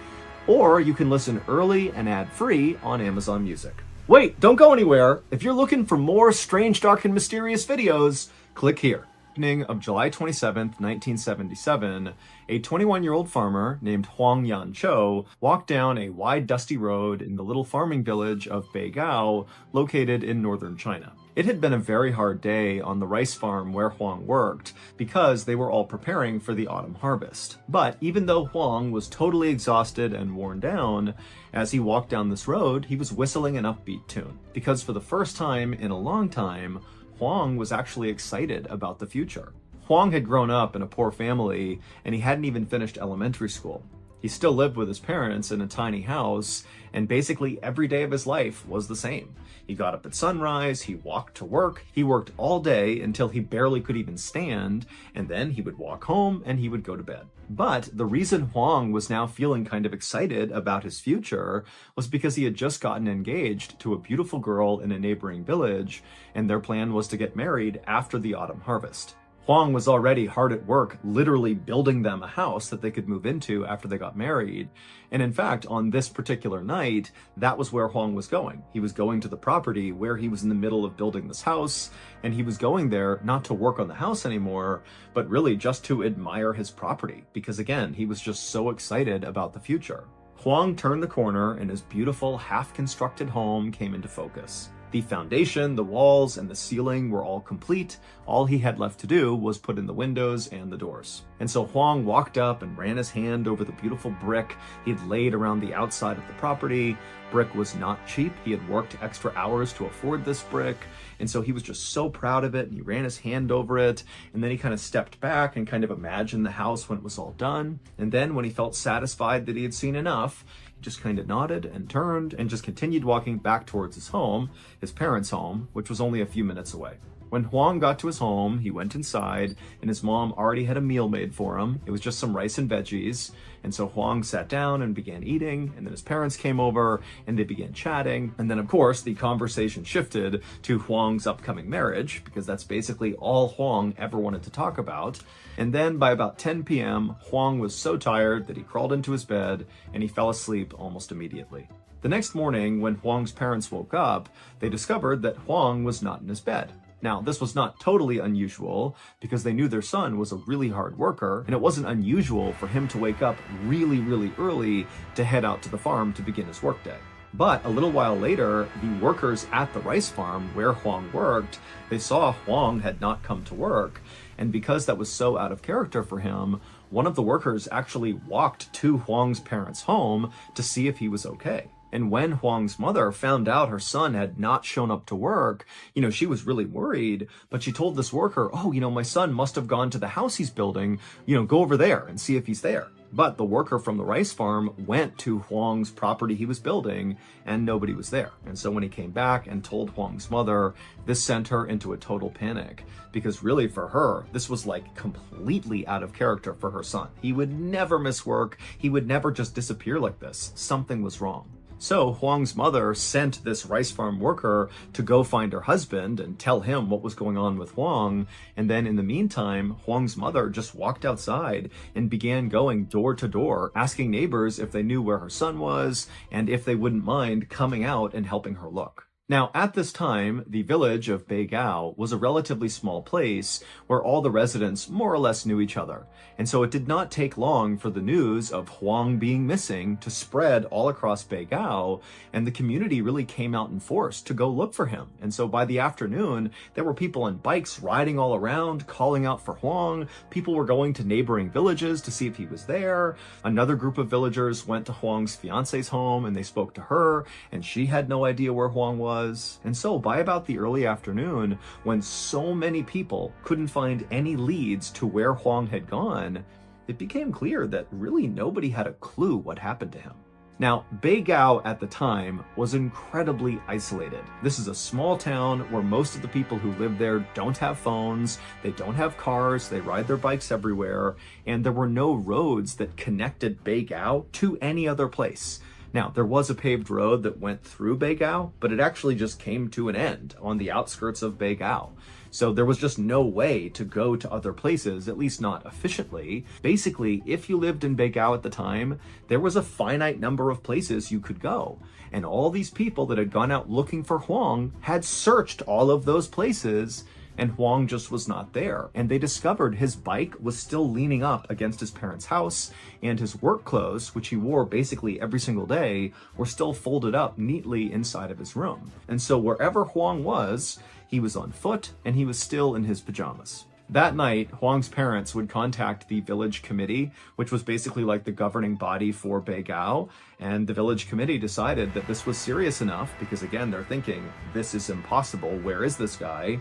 or you can listen early and ad-free on Amazon Music. Wait, don't go anywhere. If you're looking for more strange, dark, and mysterious videos, click here. Evening of July 27th, 1977, a 21-year-old farmer named Huang Yan Cho walked down a wide, dusty road in the little farming village of Beigao, located in northern China. It had been a very hard day on the rice farm where Huang worked because they were all preparing for the autumn harvest. But even though Huang was totally exhausted and worn down, as he walked down this road, he was whistling an upbeat tune. Because for the first time in a long time, Huang was actually excited about the future. Huang had grown up in a poor family, and he hadn't even finished elementary school. He still lived with his parents in a tiny house, and basically every day of his life was the same. He got up at sunrise, he walked to work, he worked all day until he barely could even stand, and then he would walk home and he would go to bed. But the reason Huang was now feeling kind of excited about his future was because he had just gotten engaged to a beautiful girl in a neighboring village, and their plan was to get married after the autumn harvest. Huang was already hard at work, literally building them a house that they could move into after they got married. And in fact, on this particular night, that was where Huang was going. He was going to the property where he was in the middle of building this house, and he was going there not to work on the house anymore, but really just to admire his property, because again, he was just so excited about the future. Huang turned the corner and his beautiful half-constructed home came into focus. The foundation, the walls, and the ceiling were all complete. All he had left to do was put in the windows and the doors. And so Huang walked up and ran his hand over the beautiful brick he had laid around the outside of the property. Brick was not cheap. He had worked extra hours to afford this brick. And so he was just so proud of it, and he ran his hand over it. And then he kind of stepped back and kind of imagined the house when it was all done. And then when he felt satisfied that he had seen enough, just kind of nodded and turned and just continued walking back towards his home, his parents' home, which was only a few minutes away. When Huang got to his home, he went inside, and his mom already had a meal made for him. It was just some rice and veggies. And so Huang sat down and began eating, and then his parents came over and they began chatting. And then, of course, the conversation shifted to Huang's upcoming marriage, because that's basically all Huang ever wanted to talk about. And then by about 10 p.m., Huang was so tired that he crawled into his bed and he fell asleep almost immediately. The next morning, when Huang's parents woke up, they discovered that Huang was not in his bed. Now, this was not totally unusual because they knew their son was a really hard worker, and it wasn't unusual for him to wake up really, really early to head out to the farm to begin his workday. But a little while later, the workers at the rice farm where Huang worked, they saw Huang had not come to work, and because that was so out of character for him, one of the workers actually walked to Huang's parents' home to see if he was okay. And when Huang's mother found out her son had not shown up to work, she was really worried, but she told this worker, my son must have gone to the house he's building, go over there and see if he's there. But the worker from the rice farm went to Huang's property he was building, and nobody was there. And so when he came back and told Huang's mother, this sent her into a total panic, because really for her, this was like completely out of character for her son. He would never miss work. He would never just disappear like this. Something was wrong. So Huang's mother sent this rice farm worker to go find her husband and tell him what was going on with Huang. And then in the meantime, Huang's mother just walked outside and began going door to door, asking neighbors if they knew where her son was and if they wouldn't mind coming out and helping her look. Now, at this time, the village of Beigao was a relatively small place where all the residents more or less knew each other. And so it did not take long for the news of Huang being missing to spread all across Beigao, and the community really came out in force to go look for him. And so by the afternoon, there were people on bikes riding all around, calling out for Huang. People were going to neighboring villages to see if he was there. Another group of villagers went to Huang's fiance's home and they spoke to her, and she had no idea where Huang was. And so by about the early afternoon, when so many people couldn't find any leads to where Huang had gone, it became clear that really nobody had a clue what happened to him. Now, Beigao at the time was incredibly isolated. This is a small town where most of the people who live there don't have phones, they don't have cars, they ride their bikes everywhere, and there were no roads that connected Beigao to any other place. Now, there was a paved road that went through Beigao, but it actually just came to an end on the outskirts of Beigao. So there was just no way to go to other places, at least not efficiently. Basically, if you lived in Beigao at the time, there was a finite number of places you could go. And all these people that had gone out looking for Huang had searched all of those places, and Huang just was not there. And they discovered his bike was still leaning up against his parents' house, and his work clothes, which he wore basically every single day, were still folded up neatly inside of his room. And so wherever Huang was, he was on foot and he was still in his pajamas. That night, Huang's parents would contact the village committee, which was basically like the governing body for Beigao, and the village committee decided that this was serious enough, because again, they're thinking, this is impossible, where is this guy?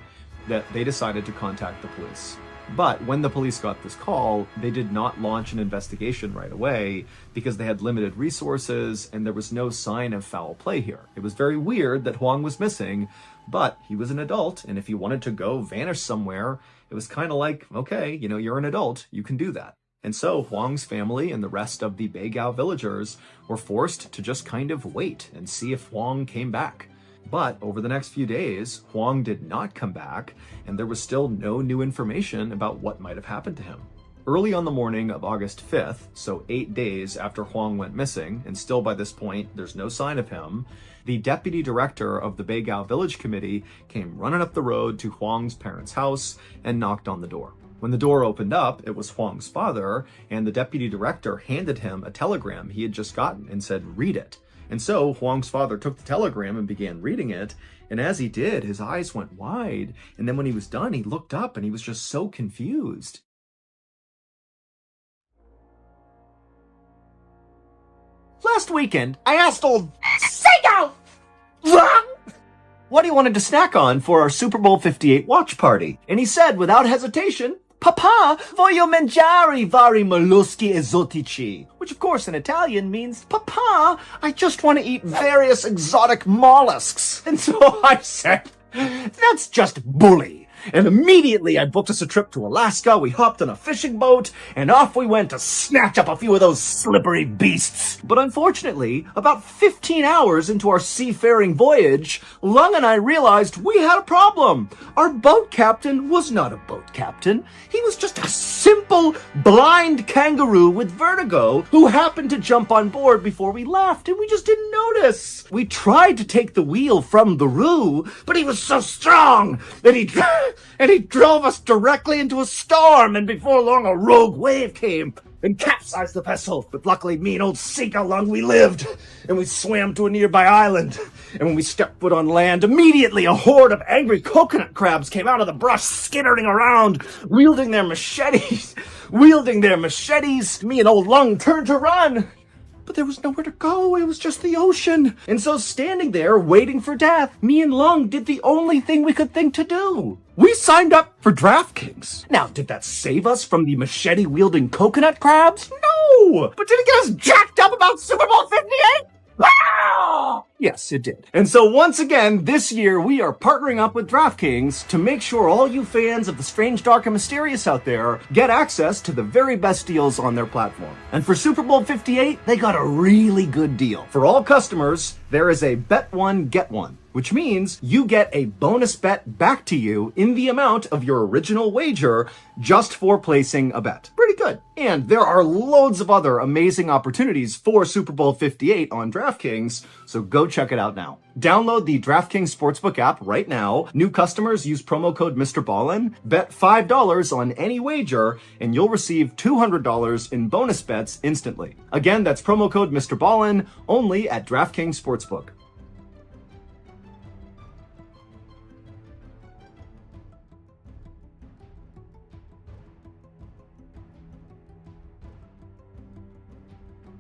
That they decided to contact the police. But when the police got this call, they did not launch an investigation right away because they had limited resources and there was no sign of foul play here. It was very weird that Huang was missing, but he was an adult, and if he wanted to go vanish somewhere, it was kind of like, okay, you're an adult, you can do that. And so Huang's family and the rest of the Beigao villagers were forced to just kind of wait and see if Huang came back. But over the next few days, Huang did not come back, and there was still no new information about what might have happened to him. Early on the morning of August 5th, so 8 days after Huang went missing, and still by this point there's no sign of him, the deputy director of the Beigao Village Committee came running up the road to Huang's parents' house and knocked on the door. When the door opened up, it was Huang's father, and the deputy director handed him a telegram he had just gotten and said, "Read it." And so Huang's father took the telegram and began reading it, and as he did, his eyes went wide, and then when he was done, he looked up and he was just so confused. Last weekend, I asked old Sego What he wanted to snack on for our Super Bowl 58 watch party. and he said without hesitation, "Papà, voglio mangiare vari molluschi esotici," which of course in Italian means, "Papà, I just want to eat various exotic mollusks." And so I said, "That's just bully." And immediately I booked us a trip to Alaska, we hopped on a fishing boat, and off we went to snatch up a few of those slippery beasts. But unfortunately, about 15 hours into our seafaring voyage, Lung and I realized we had a problem. Our boat captain was not a boat captain. He was just a simple, blind kangaroo with vertigo who happened to jump on board before we left, and we just didn't notice. We tried to take the wheel from the roo, but he was so strong that he drove us directly into a storm, and before long a rogue wave came and capsized the vessel. But luckily me and old Sika Lung, we lived, and we swam to a nearby island. And when we stepped foot on land, immediately a horde of angry coconut crabs came out of the brush, skittering around, wielding their machetes. Me and old Lung turned to run. But there was nowhere to go, it was just the ocean. And so standing there, waiting for death, me and Lung did the only thing we could think to do. We signed up for DraftKings. Now, did that save us from the machete-wielding coconut crabs? No! But did it get us jacked up about Super Bowl 58? Wow! Yes, it did. And so once again, this year, we are partnering up with DraftKings to make sure all you fans of the strange, dark, and mysterious out there get access to the very best deals on their platform. And for Super Bowl 58, they got a really good deal. For all customers, there is a bet one, get one, which means you get a bonus bet back to you in the amount of your original wager just for placing a bet. Pretty good. And there are loads of other amazing opportunities for Super Bowl 58 on DraftKings, so go check it out now. Download the DraftKings Sportsbook app right now. New customers use promo code MrBallen, bet $5 on any wager, and you'll receive $200 in bonus bets instantly. Again, that's promo code MrBallen, only at DraftKings Sportsbook.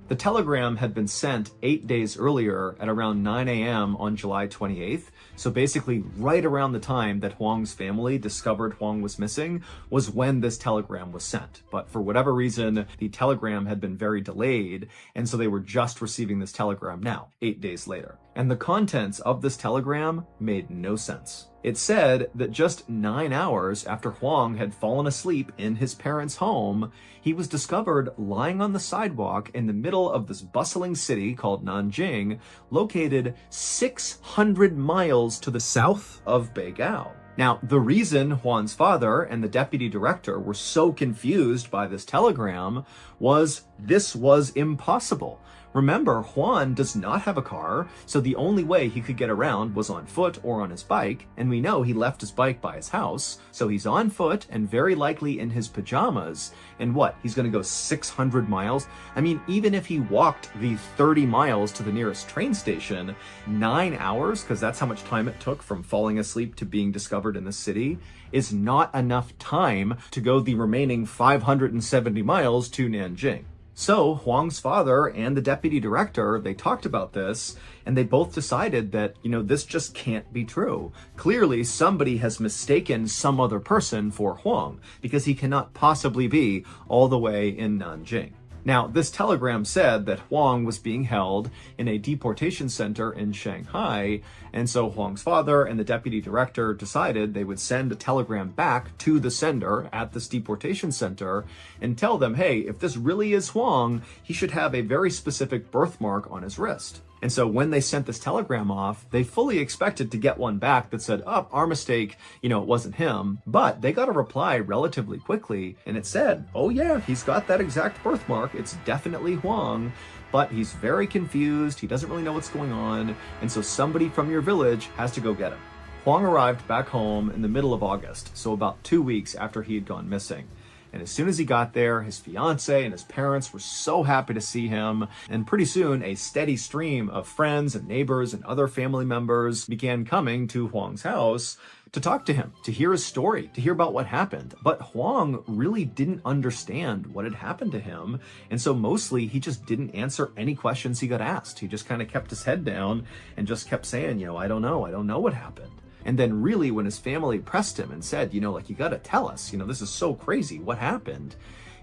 The telegram had been sent 8 days earlier at around 9 a.m. on July 28th. So basically right around the time that Huang's family discovered Huang was missing was when this telegram was sent. But for whatever reason, the telegram had been very delayed, and so they were just receiving this telegram now, 8 days later. And the contents of this telegram made no sense. It said that just 9 hours after Huang had fallen asleep in his parents' home, he was discovered lying on the sidewalk in the middle of this bustling city called Nanjing, located 600 miles to the south of Beigao. Now, the reason Huang's father and the deputy director were so confused by this telegram was this was impossible. Remember, Huang does not have a car, so the only way he could get around was on foot or on his bike, and we know he left his bike by his house, so he's on foot and very likely in his pajamas. And what, he's gonna go 600 miles? I mean, even if he walked the 30 miles to the nearest train station, 9 hours, because that's how much time it took from falling asleep to being discovered in the city, is not enough time to go the remaining 570 miles to Nanjing. So Huang's father and the deputy director, they talked about this, and they both decided that, this just can't be true. Clearly, somebody has mistaken some other person for Huang, because he cannot possibly be all the way in Nanjing. Now, this telegram said that Huang was being held in a deportation center in Shanghai, and so Huang's father and the deputy director decided they would send a telegram back to the sender at this deportation center and tell them, hey, if this really is Huang, he should have a very specific birthmark on his wrist. And so when they sent this telegram off, they fully expected to get one back that said, oh, our mistake, it wasn't him. But they got a reply relatively quickly, and it said, oh yeah, he's got that exact birthmark. It's definitely Huang, but he's very confused. He doesn't really know what's going on. And so somebody from your village has to go get him. Huang arrived back home in the middle of August, so about 2 weeks after he had gone missing. And as soon as he got there, his fiance and his parents were so happy to see him. And pretty soon, a steady stream of friends and neighbors and other family members began coming to Huang's house to talk to him, to hear his story, to hear about what happened. But Huang really didn't understand what had happened to him. And so mostly he just didn't answer any questions he got asked. He just kind of kept his head down and just kept saying, I don't know what happened. And then really when his family pressed him and said, you gotta tell us, this is so crazy, what happened?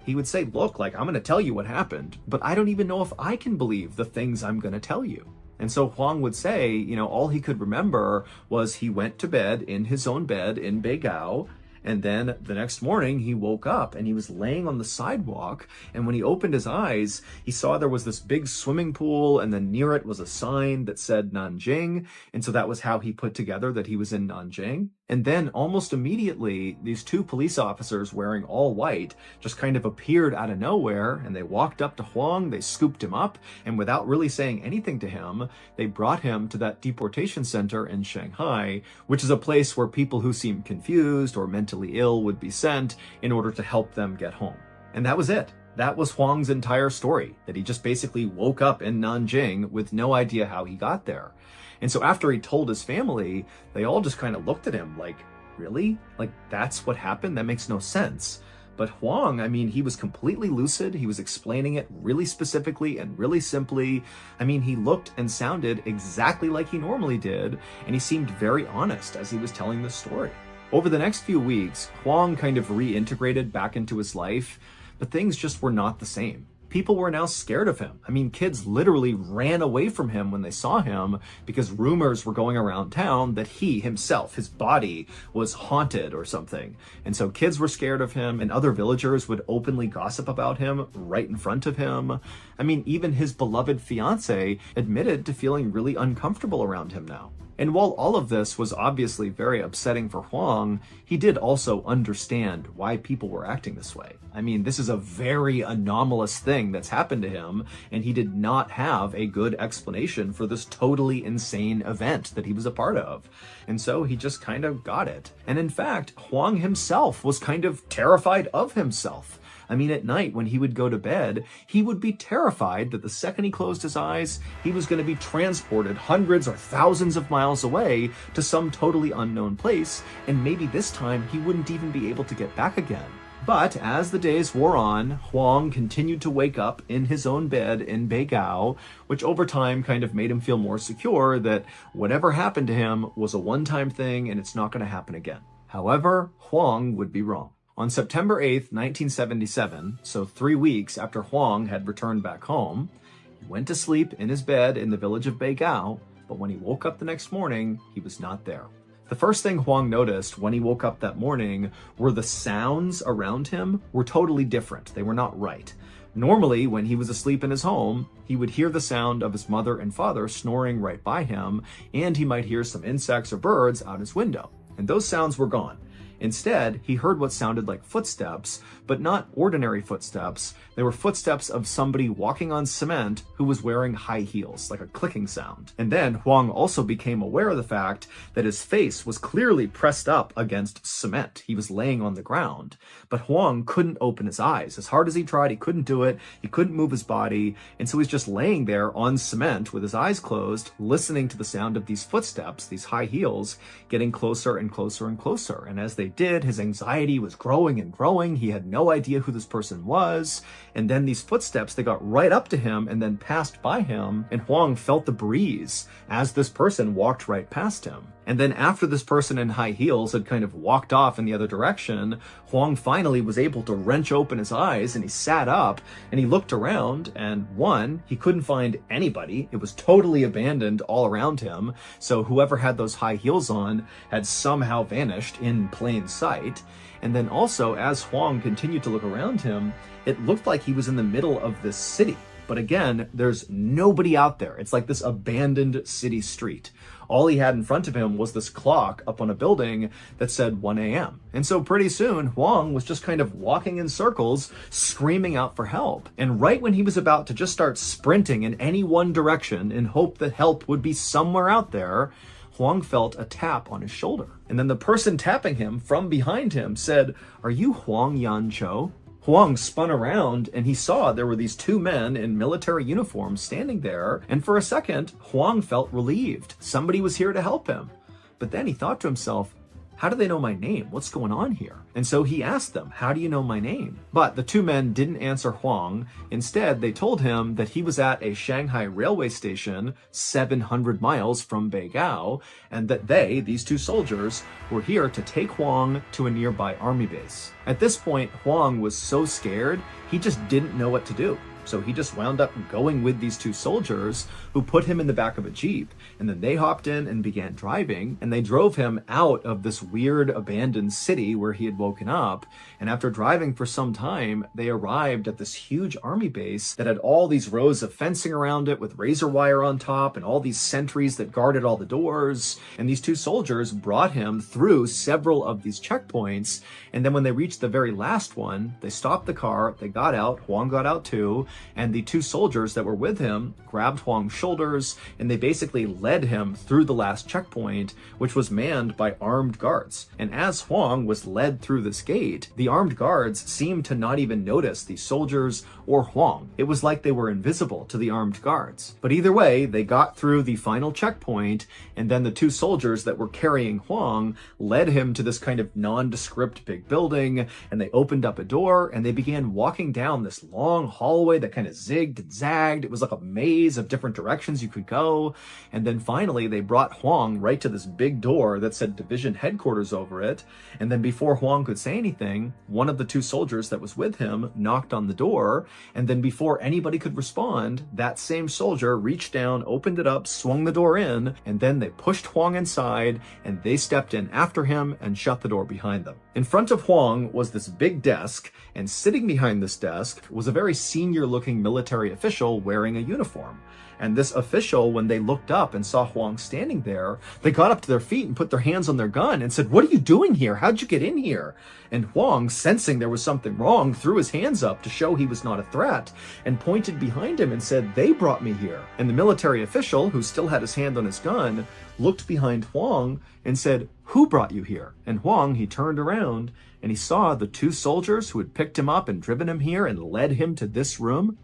He would say, look, I'm gonna tell you what happened, but I don't even know if I can believe the things I'm gonna tell you. And so Huang would say, all he could remember was he went to bed in his own bed in Beigao. And then the next morning he woke up and he was laying on the sidewalk. And when he opened his eyes, he saw there was this big swimming pool, and then near it was a sign that said Nanjing. And so that was how he put together that he was in Nanjing. And then almost immediately, these two police officers wearing all white just kind of appeared out of nowhere, and they walked up to Huang, they scooped him up, and without really saying anything to him, they brought him to that deportation center in Shanghai, which is a place where people who seem confused or mentally ill would be sent in order to help them get home. And that was it. That was Huang's entire story, that he just basically woke up in Nanjing with no idea how he got there. And so after he told his family, they all just kind of looked at him like, really? That's what happened? That makes no sense. But Huang, he was completely lucid. He was explaining it really specifically and really simply. He looked and sounded exactly like he normally did, and he seemed very honest as he was telling the story. Over the next few weeks, Huang kind of reintegrated back into his life, but things just were not the same. People were now scared of him. Kids literally ran away from him when they saw him because rumors were going around town that he himself, his body, was haunted or something. And so kids were scared of him, and other villagers would openly gossip about him right in front of him. Even his beloved fiance admitted to feeling really uncomfortable around him now. And while all of this was obviously very upsetting for Huang, he did also understand why people were acting this way. I mean, this is a very anomalous thing that's happened to him, and he did not have a good explanation for this totally insane event that he was a part of. And so he just kind of got it. And in fact, Huang himself was kind of terrified of himself. I mean, at night when he would go to bed, he would be terrified that the second he closed his eyes, he was going to be transported hundreds or thousands of miles away to some totally unknown place, and maybe this time he wouldn't even be able to get back again. But as the days wore on, Huang continued to wake up in his own bed in Beigao, which over time kind of made him feel more secure that whatever happened to him was a one-time thing and it's not going to happen again. However, Huang would be wrong. On September 8th, 1977, so 3 weeks after Huang had returned back home, he went to sleep in his bed in the village of Beigao, but when he woke up the next morning, he was not there. The first thing Huang noticed when he woke up that morning were the sounds around him were totally different. They were not right. Normally, when he was asleep in his home, he would hear the sound of his mother and father snoring right by him, and he might hear some insects or birds out his window. And those sounds were gone. Instead, he heard what sounded like footsteps, but not ordinary footsteps. They were footsteps of somebody walking on cement who was wearing high heels, like a clicking sound. And then Huang also became aware of the fact that his face was clearly pressed up against cement. He was laying on the ground. But Huang couldn't open his eyes. As hard as he tried, he couldn't do it. He couldn't move his body. And so he's just laying there on cement with his eyes closed, listening to the sound of these footsteps, these high heels, getting closer and closer and closer. And as they did, his anxiety was growing and growing. He had no idea who this person was. And then these footsteps, they got right up to him and then passed by him. And Huang felt the breeze as this person walked right past him. And then after this person in high heels had kind of walked off in the other direction, Huang finally was able to wrench open his eyes, and he sat up and he looked around, and one, he couldn't find anybody. It was totally abandoned all around him. So whoever had those high heels on had somehow vanished in plain sight. And then also, as Huang continued to look around him, it looked like he was in the middle of this city. But again, there's nobody out there. It's like this abandoned city street. All he had in front of him was this clock up on a building that said 1 a.m. And so pretty soon, Huang was just kind of walking in circles, screaming out for help. And right when he was about to just start sprinting in any one direction in hope that help would be somewhere out there, Huang felt a tap on his shoulder. And then the person tapping him from behind him said, "Are you Huang Yancho?" Huang spun around and he saw there were these two men in military uniforms standing there, and for a second, Huang felt relieved. Somebody was here to help him. But then he thought to himself, how do they know my name? What's going on here? And so he asked them, how do you know my name? But the two men didn't answer Huang. Instead, they told him that he was at a Shanghai railway station 700 miles from Beigao, and that these two soldiers, were here to take Huang to a nearby army base. At this point, Huang was so scared, he just didn't know what to do. So he just wound up going with these two soldiers who put him in the back of a Jeep. And then they hopped in and began driving, and they drove him out of this weird abandoned city where he had woken up. And after driving for some time, they arrived at this huge army base that had all these rows of fencing around it with razor wire on top and all these sentries that guarded all the doors. And these two soldiers brought him through several of these checkpoints. And then when they reached the very last one, they stopped the car, they got out, Huang got out too, and the two soldiers that were with him grabbed Huang's shoulders, and they basically led him through the last checkpoint, which was manned by armed guards. And as Huang was led through this gate, the armed guards seemed to not even notice the soldiers or Huang. It was like they were invisible to the armed guards. But either way, they got through the final checkpoint, and then the two soldiers that were carrying Huang led him to this kind of nondescript big building, and they opened up a door, and they began walking down this long hallway that kind of zigged and zagged. It was like a maze of different directions you could go. And then finally, they brought Huang right to this big door that said division headquarters over it. And then before Huang could say anything, one of the two soldiers that was with him knocked on the door. And then before anybody could respond, that same soldier reached down, opened it up, swung the door in, and then they pushed Huang inside, and they stepped in after him and shut the door behind them. In front of Huang was this big desk, and sitting behind this desk was a very senior looking military official wearing a uniform. And this official, when they looked up and saw Huang standing there, they got up to their feet and put their hands on their gun and said, "What are you doing here? How'd you get in here?" And Huang, sensing there was something wrong, threw his hands up to show he was not a threat and pointed behind him and said, "They brought me here." And the military official, who still had his hand on his gun, looked behind Huang and said, "Who brought you here?" And Huang, he turned around and he saw the two soldiers who had picked him up and driven him here and led him to this room.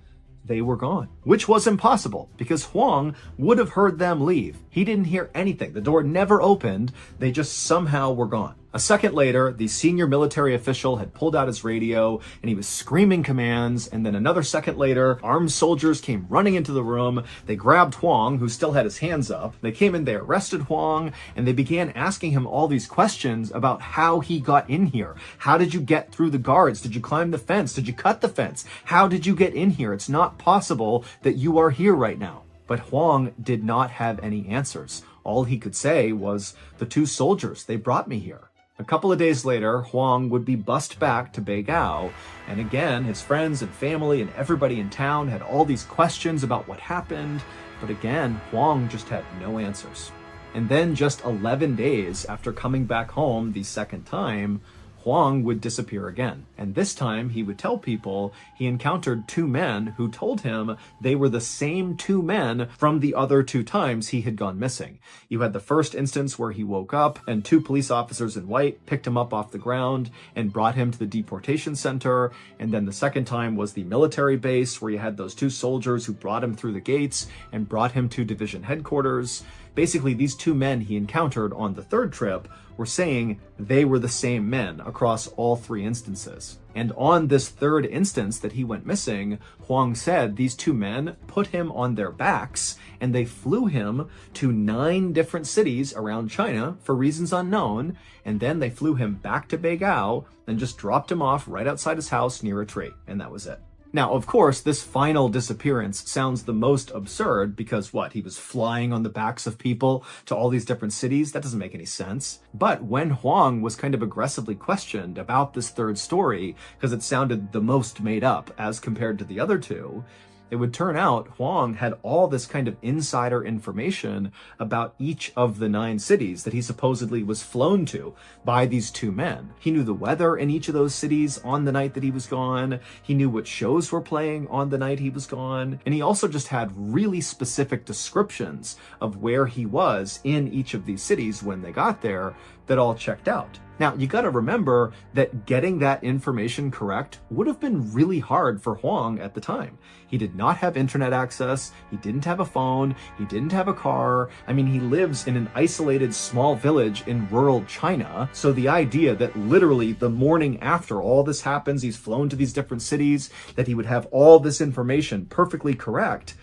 They were gone, which was impossible because Huang would have heard them leave. He didn't hear anything. The door never opened. They just somehow were gone. A second later, the senior military official had pulled out his radio and he was screaming commands. And then another second later, armed soldiers came running into the room. They grabbed Huang, who still had his hands up. They came in, they arrested Huang, and they began asking him all these questions about how he got in here. How did you get through the guards? Did you climb the fence? Did you cut the fence? How did you get in here? It's not possible that you are here right now. But Huang did not have any answers. All he could say was, "The two soldiers, they brought me here." A couple of days later, Huang would be bussed back to Beigao, and again, his friends and family and everybody in town had all these questions about what happened, but again, Huang just had no answers. And then just 11 days after coming back home the second time, Huang would disappear again. And this time he would tell people he encountered two men who told him they were the same two men from the other two times he had gone missing. You had the first instance where he woke up and two police officers in white picked him up off the ground and brought him to the deportation center. And then the second time was the military base where you had those two soldiers who brought him through the gates and brought him to division headquarters. Basically, these two men he encountered on the third trip were saying they were the same men across all three instances. And on this third instance that he went missing, Huang said these two men put him on their backs and they flew him to 9 different cities around China for reasons unknown. And then they flew him back to Beigao and just dropped him off right outside his house near a tree. And that was it. Now, of course, this final disappearance sounds the most absurd because what? He was flying on the backs of people to all these different cities? That doesn't make any sense. But when Huang was kind of aggressively questioned about this third story, because it sounded the most made up as compared to the other two, it would turn out Huang had all this kind of insider information about each of the 9 cities that he supposedly was flown to by these two men. He knew the weather in each of those cities on the night that he was gone. He knew what shows were playing on the night he was gone. And he also just had really specific descriptions of where he was in each of these cities when they got there that all checked out. Now, you got to remember that getting that information correct would have been really hard for Huang at the time. He did not have internet access. He didn't have a phone. He didn't have a car. I mean, he lives in an isolated small village in rural China. So the idea that literally the morning after all this happens, he's flown to these different cities, that he would have all this information perfectly correct,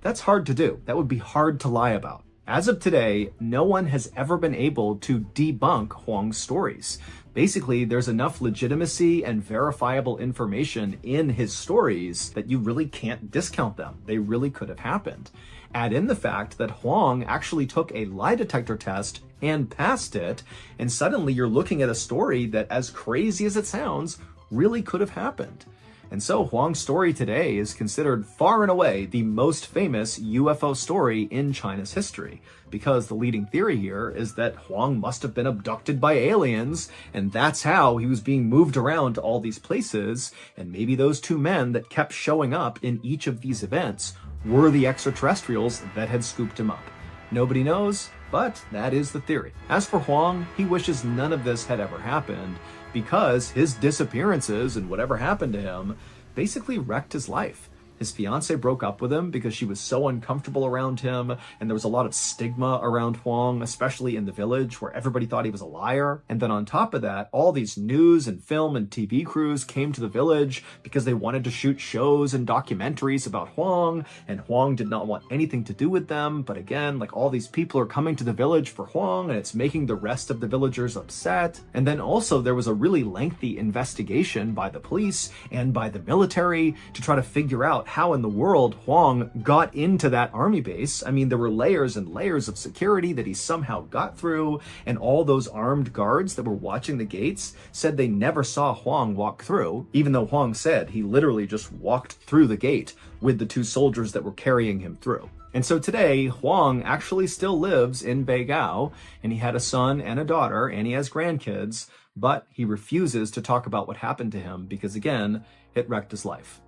that's hard to do. That would be hard to lie about. As of today, no one has ever been able to debunk Huang's stories. Basically, there's enough legitimacy and verifiable information in his stories that you really can't discount them. They really could have happened. Add in the fact that Huang actually took a lie detector test and passed it, and suddenly you're looking at a story that, as crazy as it sounds, really could have happened. And so Huang's story today is considered far and away the most famous UFO story in China's history, because the leading theory here is that Huang must have been abducted by aliens, and that's how he was being moved around to all these places, and maybe those two men that kept showing up in each of these events were the extraterrestrials that had scooped him up. Nobody knows, but that is the theory. As for Huang, he wishes none of this had ever happened, because his disappearances and whatever happened to him basically wrecked his life. His fiancée broke up with him because she was so uncomfortable around him, and there was a lot of stigma around Huang, especially in the village where everybody thought he was a liar. And then on top of that, all these news and film and TV crews came to the village because they wanted to shoot shows and documentaries about Huang, and Huang did not want anything to do with them. But again, like, all these people are coming to the village for Huang, and it's making the rest of the villagers upset. And then also there was a really lengthy investigation by the police and by the military to try to figure out out how in the world Huang got into that army base. I mean, there were layers and layers of security that he somehow got through, and all those armed guards that were watching the gates said they never saw Huang walk through, even though Huang said he literally just walked through the gate with the two soldiers that were carrying him through. And so today, Huang actually still lives in Beigao, and he had a son and a daughter, and he has grandkids, but he refuses to talk about what happened to him because, again, it wrecked his life.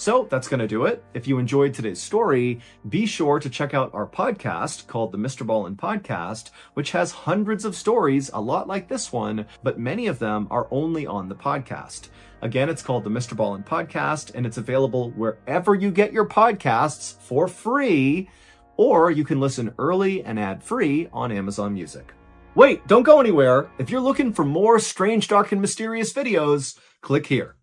So that's going to do it. If you enjoyed today's story, be sure to check out our podcast called the MrBallen Podcast, which has hundreds of stories, a lot like this one, but many of them are only on the podcast. Again, it's called the MrBallen Podcast, and it's available wherever you get your podcasts for free, or you can listen early and ad-free on Amazon Music. Wait, don't go anywhere. If you're looking for more strange, dark, and mysterious videos, click here.